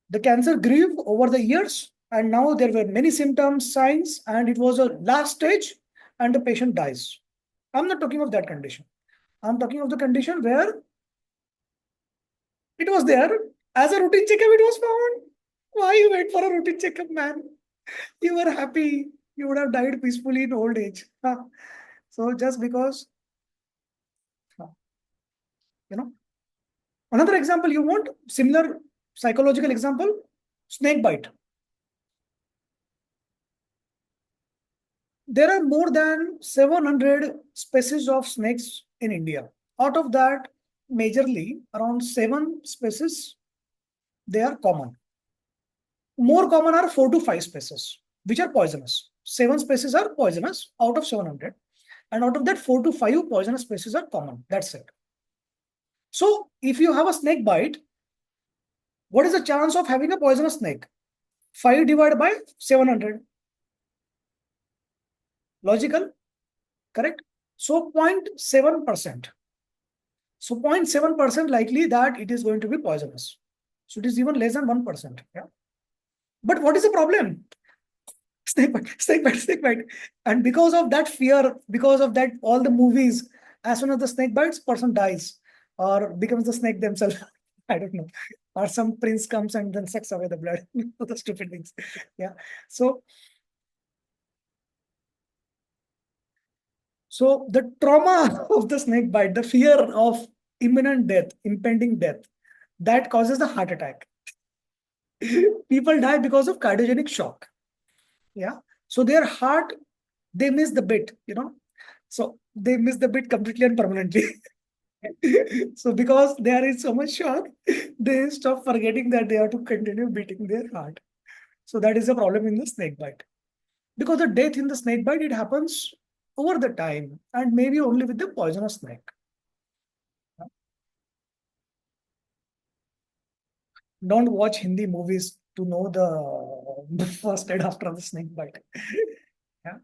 the cancer grew over the years and now there were many symptoms, signs, and it was a last stage and the patient dies. I'm not talking of that condition. I'm talking of the condition where it was there. As a routine checkup, it was found. Why you wait for a routine checkup, man? You were happy. You would have died peacefully in old age. So just because, you know. Another example you want, similar psychological example, snake bite. There are more than 700 species of snakes in India. Out of that, majorly around 7 species, they are common. More common are 4 to 5 species, which are poisonous. 7 species are poisonous out of 700. And out of that, 4 to 5 poisonous species are common. That's it. So if you have a snake bite, what is the chance of having a poisonous snake? 5 divided by 700. Logical? Correct? So 0.7%. So 0.7% likely that it is going to be poisonous. So it is even less than 1%. Yeah. But what is the problem? Snake bite, snake bite, snake bite. And because of that fear, because of that, all the movies, as soon as the snake bites, person dies or becomes the snake themselves. I don't know. Or some prince comes and then sucks away the blood. The stupid things. Yeah. So the trauma of the snake bite, the fear of imminent death, impending death, that causes the heart attack. People die because of cardiogenic shock. Yeah. So their heart, they miss the bit. So they miss the bit completely and permanently. So because they are in so much shock, they stop forgetting that they have to continue beating their heart. So that is the problem in the snake bite. Because the death in the snake bite, it happens over the time and maybe only with the poisonous snake. Don't watch Hindi movies to know the first aid after the snake bite. Yeah.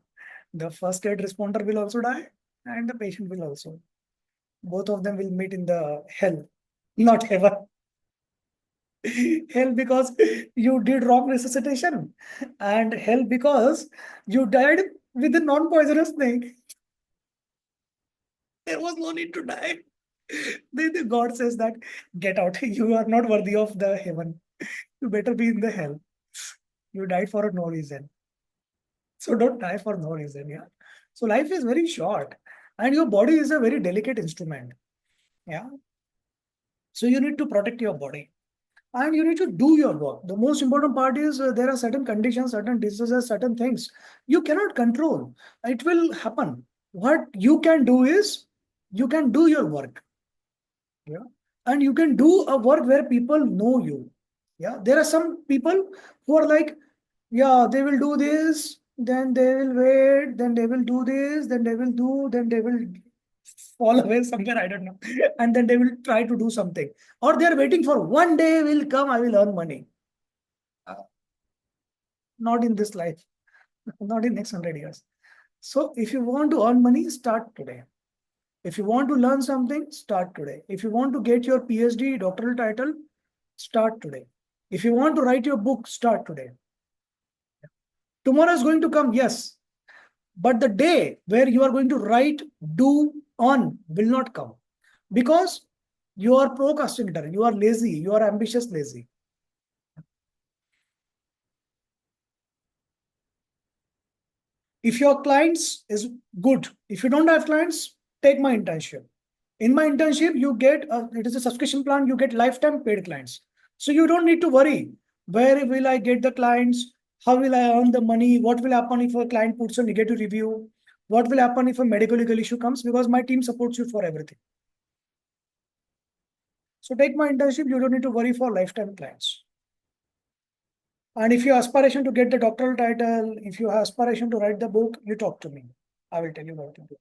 The first aid responder will also die and the patient will also. Both of them will meet in the hell, not heaven. Hell because you did wrong resuscitation, and hell because you died with a non-poisonous snake. There was no need to die. The God says that, get out. You are not worthy of the heaven. You better be in the hell. You died for no reason. So don't die for no reason. Yeah. So life is very short, and your body is a very delicate instrument. Yeah. So you need to protect your body. And you need to do your work. The most important part is there are certain conditions, certain diseases, certain things you cannot control. It will happen. What you can do is you can do your work. Yeah. And you can do a work where people know you. Yeah. There are some people who are like, yeah, they will do this, then they will wait, then they will do this, then they will do, then they will fall away somewhere, I don't know. And then they will try to do something. Or they are waiting for one day will come, I will earn money. Not in this life, not in next 100 years. So if you want to earn money, start today. If you want to learn something, start today. If you want to get your PhD doctoral title, start today. If you want to write your book, start today. Tomorrow is going to come, yes. But the day where you are going to write, do, on will not come. Because you are procrastinator, you are lazy, you are ambitious lazy. If your clients is good, if you don't have clients, take my internship. In my internship, you get, it is a subscription plan, you get lifetime paid clients. So you don't need to worry, where will I get the clients? How will I earn the money? What will happen if a client puts a negative review? What will happen if a medical legal issue comes? Because my team supports you for everything. So take my internship, you don't need to worry for lifetime clients. And if you aspiration to get the doctoral title, if you have aspiration to write the book, you talk to me. I will tell you what to do.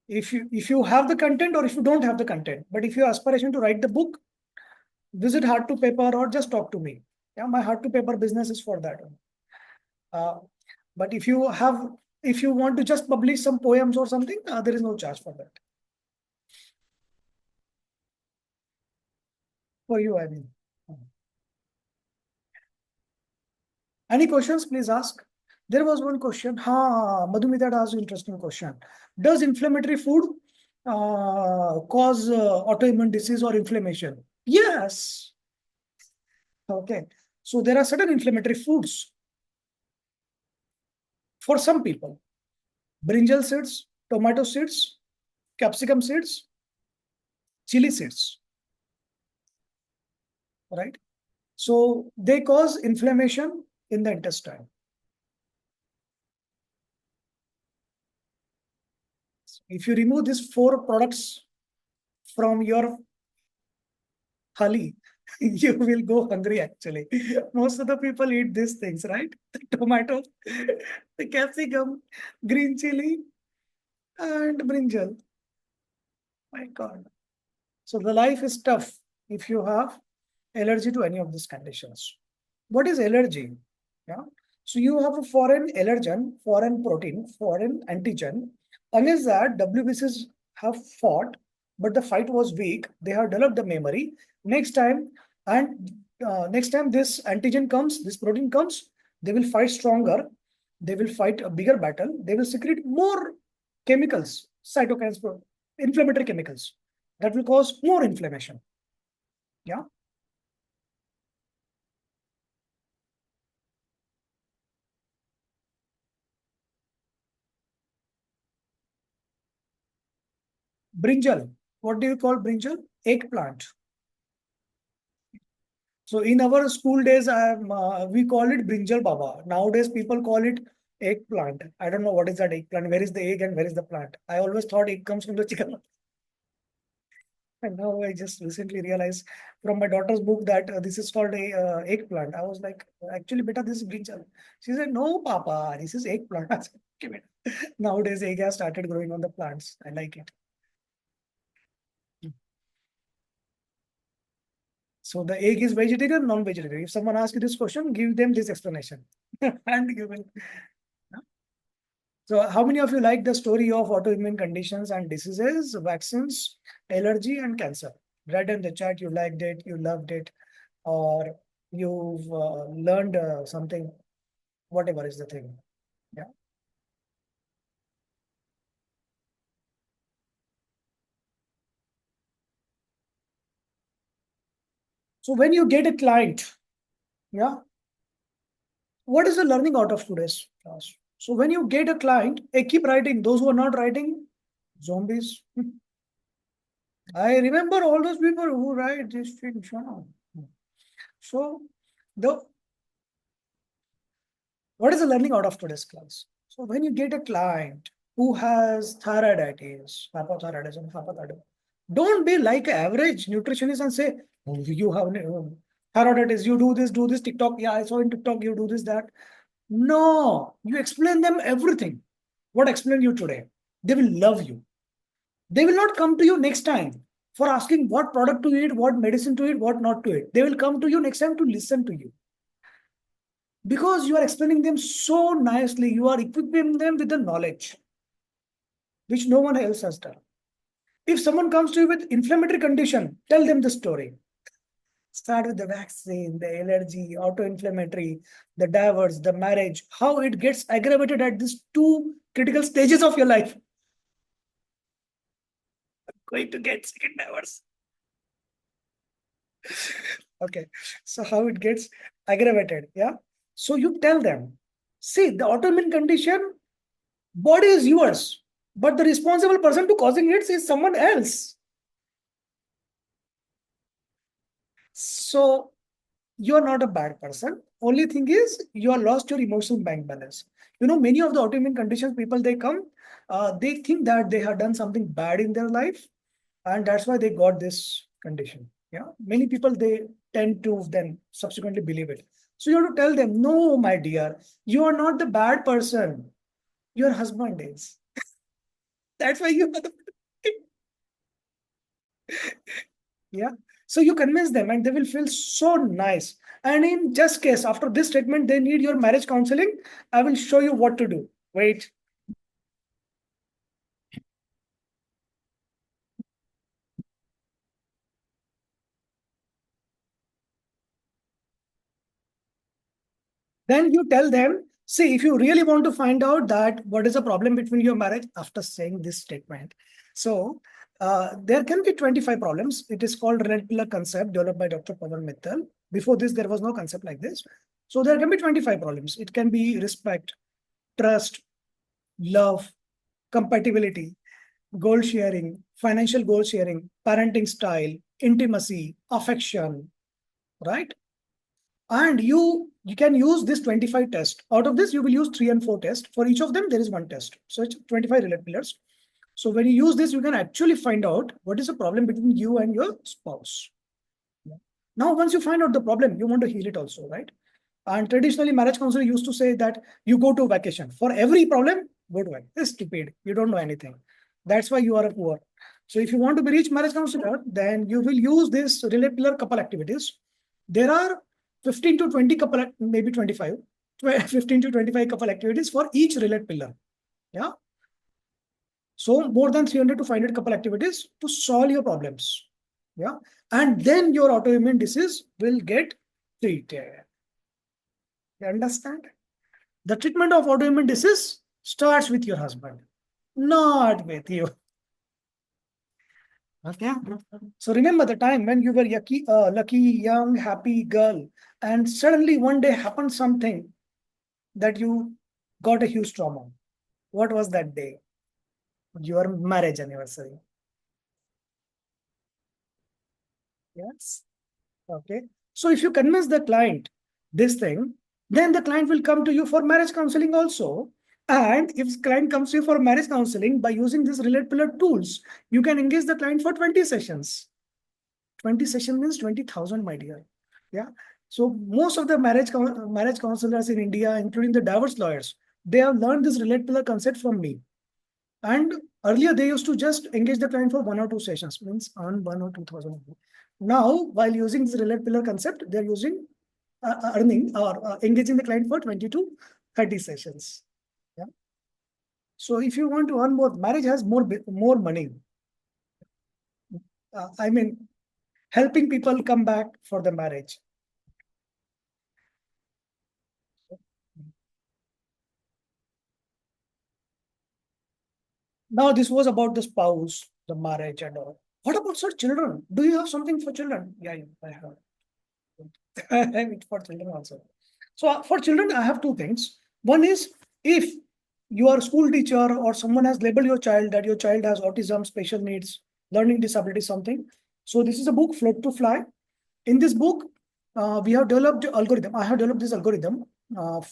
If you have the content or if you don't have the content, but if you have aspiration to write the book, visit Heart to Paper or just talk to me. Yeah, my Heart to Paper business is for that. Uh, but if you want to just publish some poems or something, there is no charge for that. For you, I mean. Any questions, please ask. There was one question. Madhumita asked an interesting question. Does inflammatory food cause autoimmune disease or inflammation? Yes. Okay. So there are certain inflammatory foods for some people. Brinjal seeds, tomato seeds, capsicum seeds, chili seeds, right? So they cause inflammation in the intestine. If you remove these 4 products from your thali, you will go hungry actually. Most of the people eat these things, right? The tomato, the capsicum, green chili, and brinjal. My God. So the life is tough if you have allergy to any of these conditions. What is allergy? Yeah. So you have a foreign allergen, foreign protein, foreign antigen. Against that, WBCs have fought, but the fight was weak. They have developed the memory. Next time, and next time this antigen comes, this protein comes, they will fight stronger. They will fight a bigger battle. They will secrete more chemicals, cytokines, inflammatory chemicals that will cause more inflammation. Yeah. Brinjal. What do you call brinjal? Eggplant. So in our school days, we call it brinjal baba. Nowadays, people call it eggplant. I don't know what is that eggplant. Where is the egg and where is the plant? I always thought egg comes from the chicken. And now I just recently realized from my daughter's book that this is called a eggplant. I was like, actually, beta, this is brinjal. She said, no, papa, this is eggplant. I said, okay, beta. Nowadays, egg has started growing on the plants. I like it. So the egg is vegetarian, non-vegetarian. If someone asks you this question, give them this explanation. And you will. So how many of you like the story of autoimmune conditions and diseases, vaccines, allergy, and cancer? Write in the chat you liked it, you loved it, or you've learned something, whatever is the thing. Yeah. So when you get a client, yeah, what is the learning out of today's class? So when you get a client, keep writing. Those who are not writing, zombies. I remember all those people who write these things. So the what is the learning out of today's class? So when you get a client who has thyroiditis, hypothyroidism, hypothyroidism, don't be like an average nutritionist and say, oh, you have thyroiditis, you do this, TikTok. Yeah, I saw in TikTok, you do this, that. No, you explain them everything. What I explained you today. They will love you. They will not come to you next time for asking what product to eat, what medicine to eat, what not to eat. They will come to you next time to listen to you. Because you are explaining them so nicely, you are equipping them with the knowledge which no one else has done. If someone comes to you with inflammatory condition, tell them the story. Start with the vaccine, the allergy, auto-inflammatory, the divorce, the marriage, how it gets aggravated at these two critical stages of your life. Going to get second divorce. Okay, so how it gets aggravated, yeah? So you tell them, see, the autoimmune condition, body is yours, but the responsible person to causing it is someone else. So you're not a bad person. Only thing is you are lost your emotional bank balance. You know, many of the autoimmune conditions, people they come, they think that they have done something bad in their life, and that's why they got this condition. Yeah, many people they tend to then subsequently believe it. So you have to tell them, no, my dear, you are not the bad person. Your husband is. That's why you are the yeah. So you convince them and they will feel so nice. And in just case, after this statement, they need your marriage counseling, I will show you what to do. Wait. Then you tell them, see, if you really want to find out that what is the problem between your marriage after saying this statement. So there can be 25 problems. It is called red pillar concept developed by Dr. Pawan Mittal. Before this, there was no concept like this. So there can be 25 problems. It can be respect, trust, love, compatibility, goal sharing, financial goal sharing, parenting style, intimacy, affection, right? And you can use this 25 test. Out of this, you will use 3 and 4 tests. For each of them, there is one test. So it's 25 relate pillars. So when you use this, you can actually find out what is the problem between you and your spouse. Now, once you find out the problem, you want to heal it also, right? And traditionally, marriage counselor used to say that you go to vacation. For every problem, go to vacation. It's stupid. You don't know anything. That's why you are a poor. So if you want to be rich marriage counselor, then you will use this relate pillar couple activities. There are 15 to 20 couple, maybe 25, 15 to 25 couple activities for each relate pillar. Yeah. So more than 300 to 500 couple activities to solve your problems. Yeah. And then your autoimmune disease will get treated. You understand? The treatment of autoimmune disease starts with your husband, not with you. Okay. So remember the time when you were lucky, young, happy girl, and suddenly one day happened something that you got a huge trauma. What was that day? Your marriage anniversary. Yes. Okay. So if you convince the client this thing, then the client will come to you for marriage counseling also. And if client comes to you for marriage counseling by using these relate pillar tools, you can engage the client for 20 sessions. 20 sessions means 20,000, my dear. Yeah. So most of the marriage counselors in India, including the divorce lawyers, they have learned this relate pillar concept from me. And earlier they used to just engage the client for 1 or 2 sessions, means on 1 or 2,000. Now, while using this relate pillar concept, they're using earning or engaging the client for 20 to 30 sessions. Yeah. So if you want to earn more, marriage has more money. I mean, helping people come back for the marriage. Now this was about the spouse, the marriage and all. What about sir children? Do you have something for children? Yeah, I have. I have it for children also. So for children, I have two things. One is if you are a school teacher or someone has labeled your child that your child has autism, special needs, learning disability, something. So this is a book, Float to Fly. In this book, we have developed algorithm. I have developed this algorithm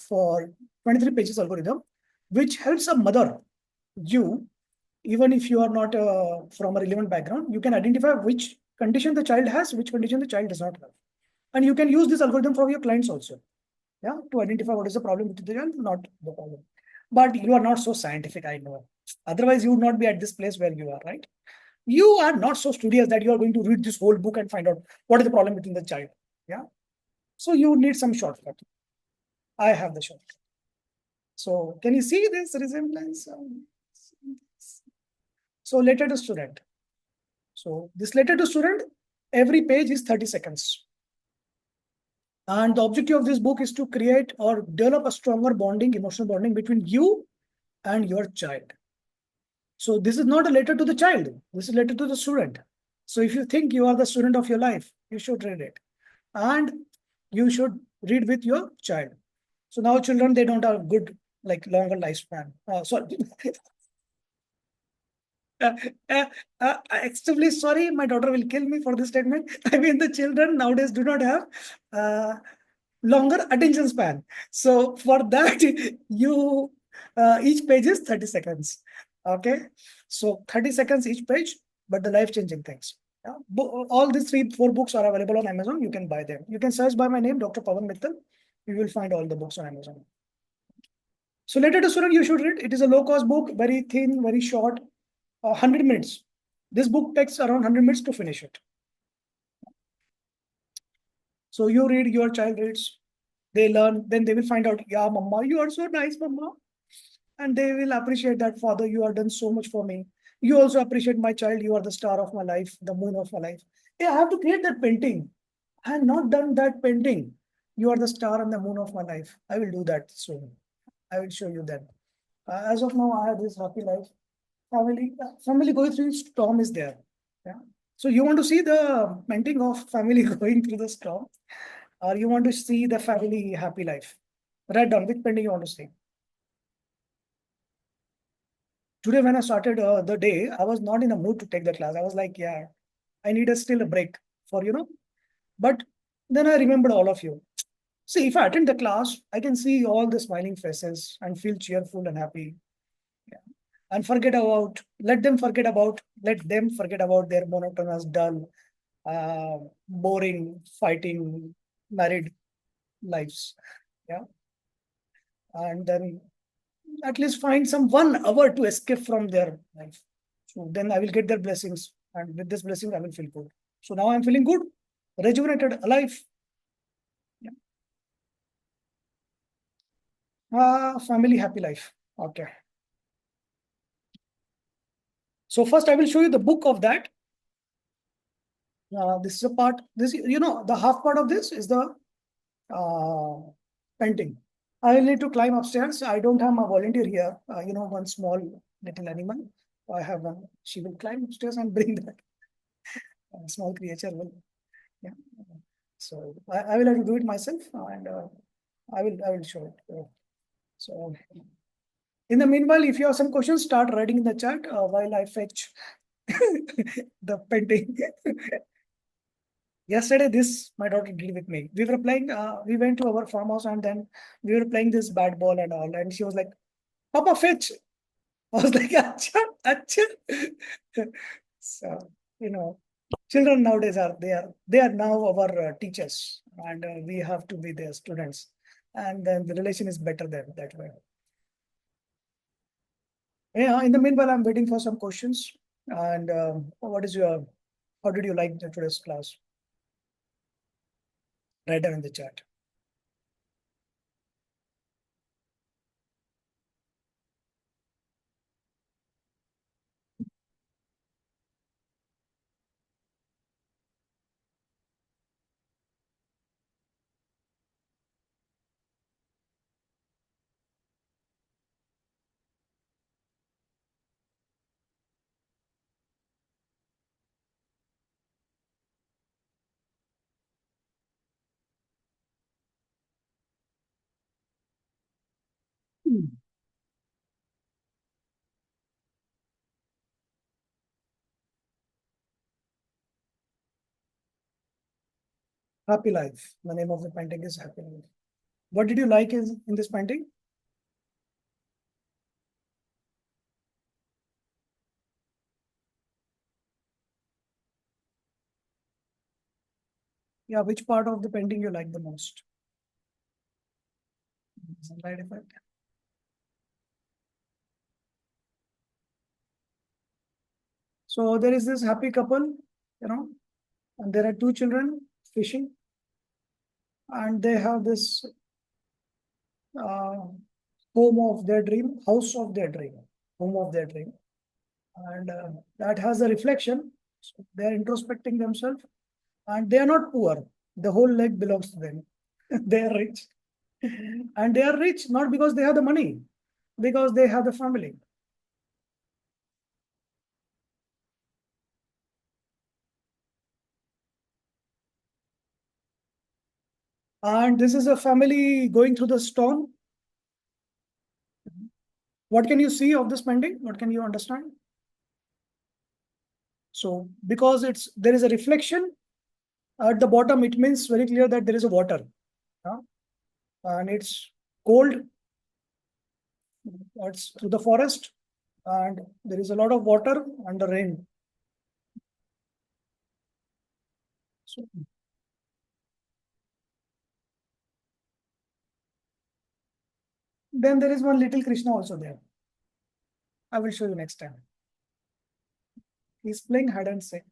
for 23 pages algorithm, which helps a mother, you, even if you are not from a relevant background, you can identify which condition the child has, which condition the child does not have. And you can use this algorithm for your clients also, yeah, to identify what is the problem with the child, not the problem. But you are not so scientific, I know. Otherwise, you would not be at this place where you are, right? You are not so studious that you are going to read this whole book and find out what is the problem between the child. Yeah. So you need some shortcut. I have the shortcut. So can you see this resemblance? So letter to student. So this letter to student, every page is 30 seconds. And the objective of this book is to create or develop a stronger bonding, emotional bonding between you and your child. So this is not a letter to the child. This is a letter to the student. So if you think you are the student of your life, you should read it. And you should read with your child. So now children, they don't have good, like longer lifespan. Sorry. Extremely sorry, my daughter will kill me for this statement. I mean, the children nowadays do not have longer attention span. So for that, you each page is 30 seconds. Okay, so 30 seconds each page, but the life-changing things. Yeah. All these 3, 4 books are available on Amazon. You can buy them. You can search by my name, Dr. Pawan Mittal. You will find all the books on Amazon. So Letter to Student, you should read. It is a low-cost book, very thin, very short, 100 minutes. This book takes around 100 minutes to finish it. So you read, your child reads, they learn, then they will find out, yeah, mama, you are so nice, mama. And they will appreciate that, father, you have done so much for me. You also appreciate my child, you are the star of my life, the moon of my life. Yeah, I have to create that painting. I have not done that painting. You are the star and the moon of my life. I will do that soon. I will show you that. As of now, I have this happy life. Family going through storm is there. Yeah. So you want to see the painting of family going through the storm, or you want to see the family happy life? Write down which painting you want to see. Today, when I started the day, I was not in a mood to take the class. I was like, yeah, I need still a break for, but then I remembered all of you. See, if I attend the class, I can see all the smiling faces and feel cheerful and happy. Yeah. And let them forget about their monotonous, dull. boring, fighting, married lives. Yeah. And then at least find some 1 hour to escape from their life. So then I will get their blessings. And with this blessing, I will feel good. So now I'm feeling good, rejuvenated, alive. Yeah. Family, happy life. Okay. So first I will show you the book of that. This is a part, this, the half part of this is the uh, painting. I will need to climb upstairs. I don't have my volunteer here. One small little animal. I have one. She will climb upstairs and bring that small creature. Yeah. So I will have to do it myself, and I will show it. So in the meanwhile, if you have some questions, start writing in the chat while I fetch the painting. Yesterday, this my daughter did with me. We were playing. We went to our farmhouse and then we were playing this bat ball and all. And she was like, "Papa, fetch." I was like, "Acha, acha." So you know, children nowadays are now our teachers, and we have to be their students, and then the relation is better than that way. Yeah. In the meanwhile, I'm waiting for some questions. And what is your? How did you like today's class? Write down in the chat. Hmm. Happy Life. The name of the painting is Happy Life. What did you like in this painting? Yeah, which part of the painting you like the most? Sunlight effect. So there is this happy couple, you know, and there are two children fishing, and they have this uh, home of their dream, house of their dream, home of their dream, and that has a reflection. So they are introspecting themselves, and they are not poor. The whole lake belongs to them. They are rich, and they are rich not because they have the money, because they have the family. And this is a family going through the storm. What can you see of this painting? What can you understand? So because there is a reflection at the bottom, it means very clear that there is a water, huh? And it's cold. It's through the forest, and there is a lot of water and the rain. So then there is one little Krishna also there. I will show you next time. He's playing hide and seek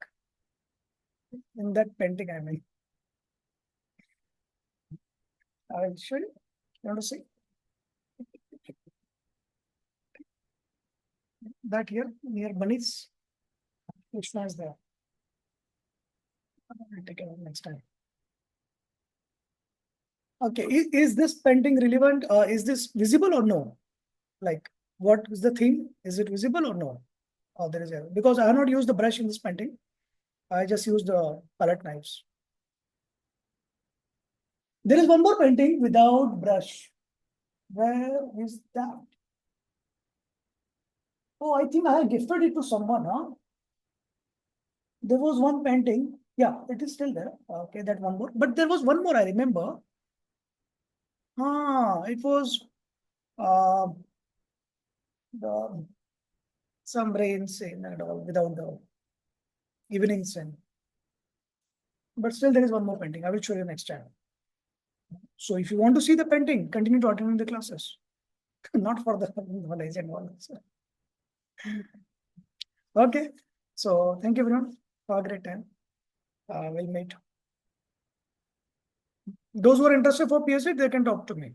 in that painting. I mean, I will show you. You want to see that here near Bunny's? Krishna is there. I will take it out next time. Okay, is this painting relevant? Is this visible or no? Like, what is the theme? Is it visible or no? Oh, there is a, because I have not used the brush in this painting. I just used the palette knives. There is one more painting without brush. Where is that? Oh, I think I have gifted it to someone, huh? There was one painting. Yeah, it is still there. Okay, that one more. But there was one more, I remember. It was uh, the some rain scene and all without the evening scene. But still there is one more painting. I will show you next time. So if you want to see the painting, continue to attend the classes. Not for the knowledge and all. Okay. So thank you everyone. Have a great time. We'll meet. Those who are interested for PhD, they can talk to me.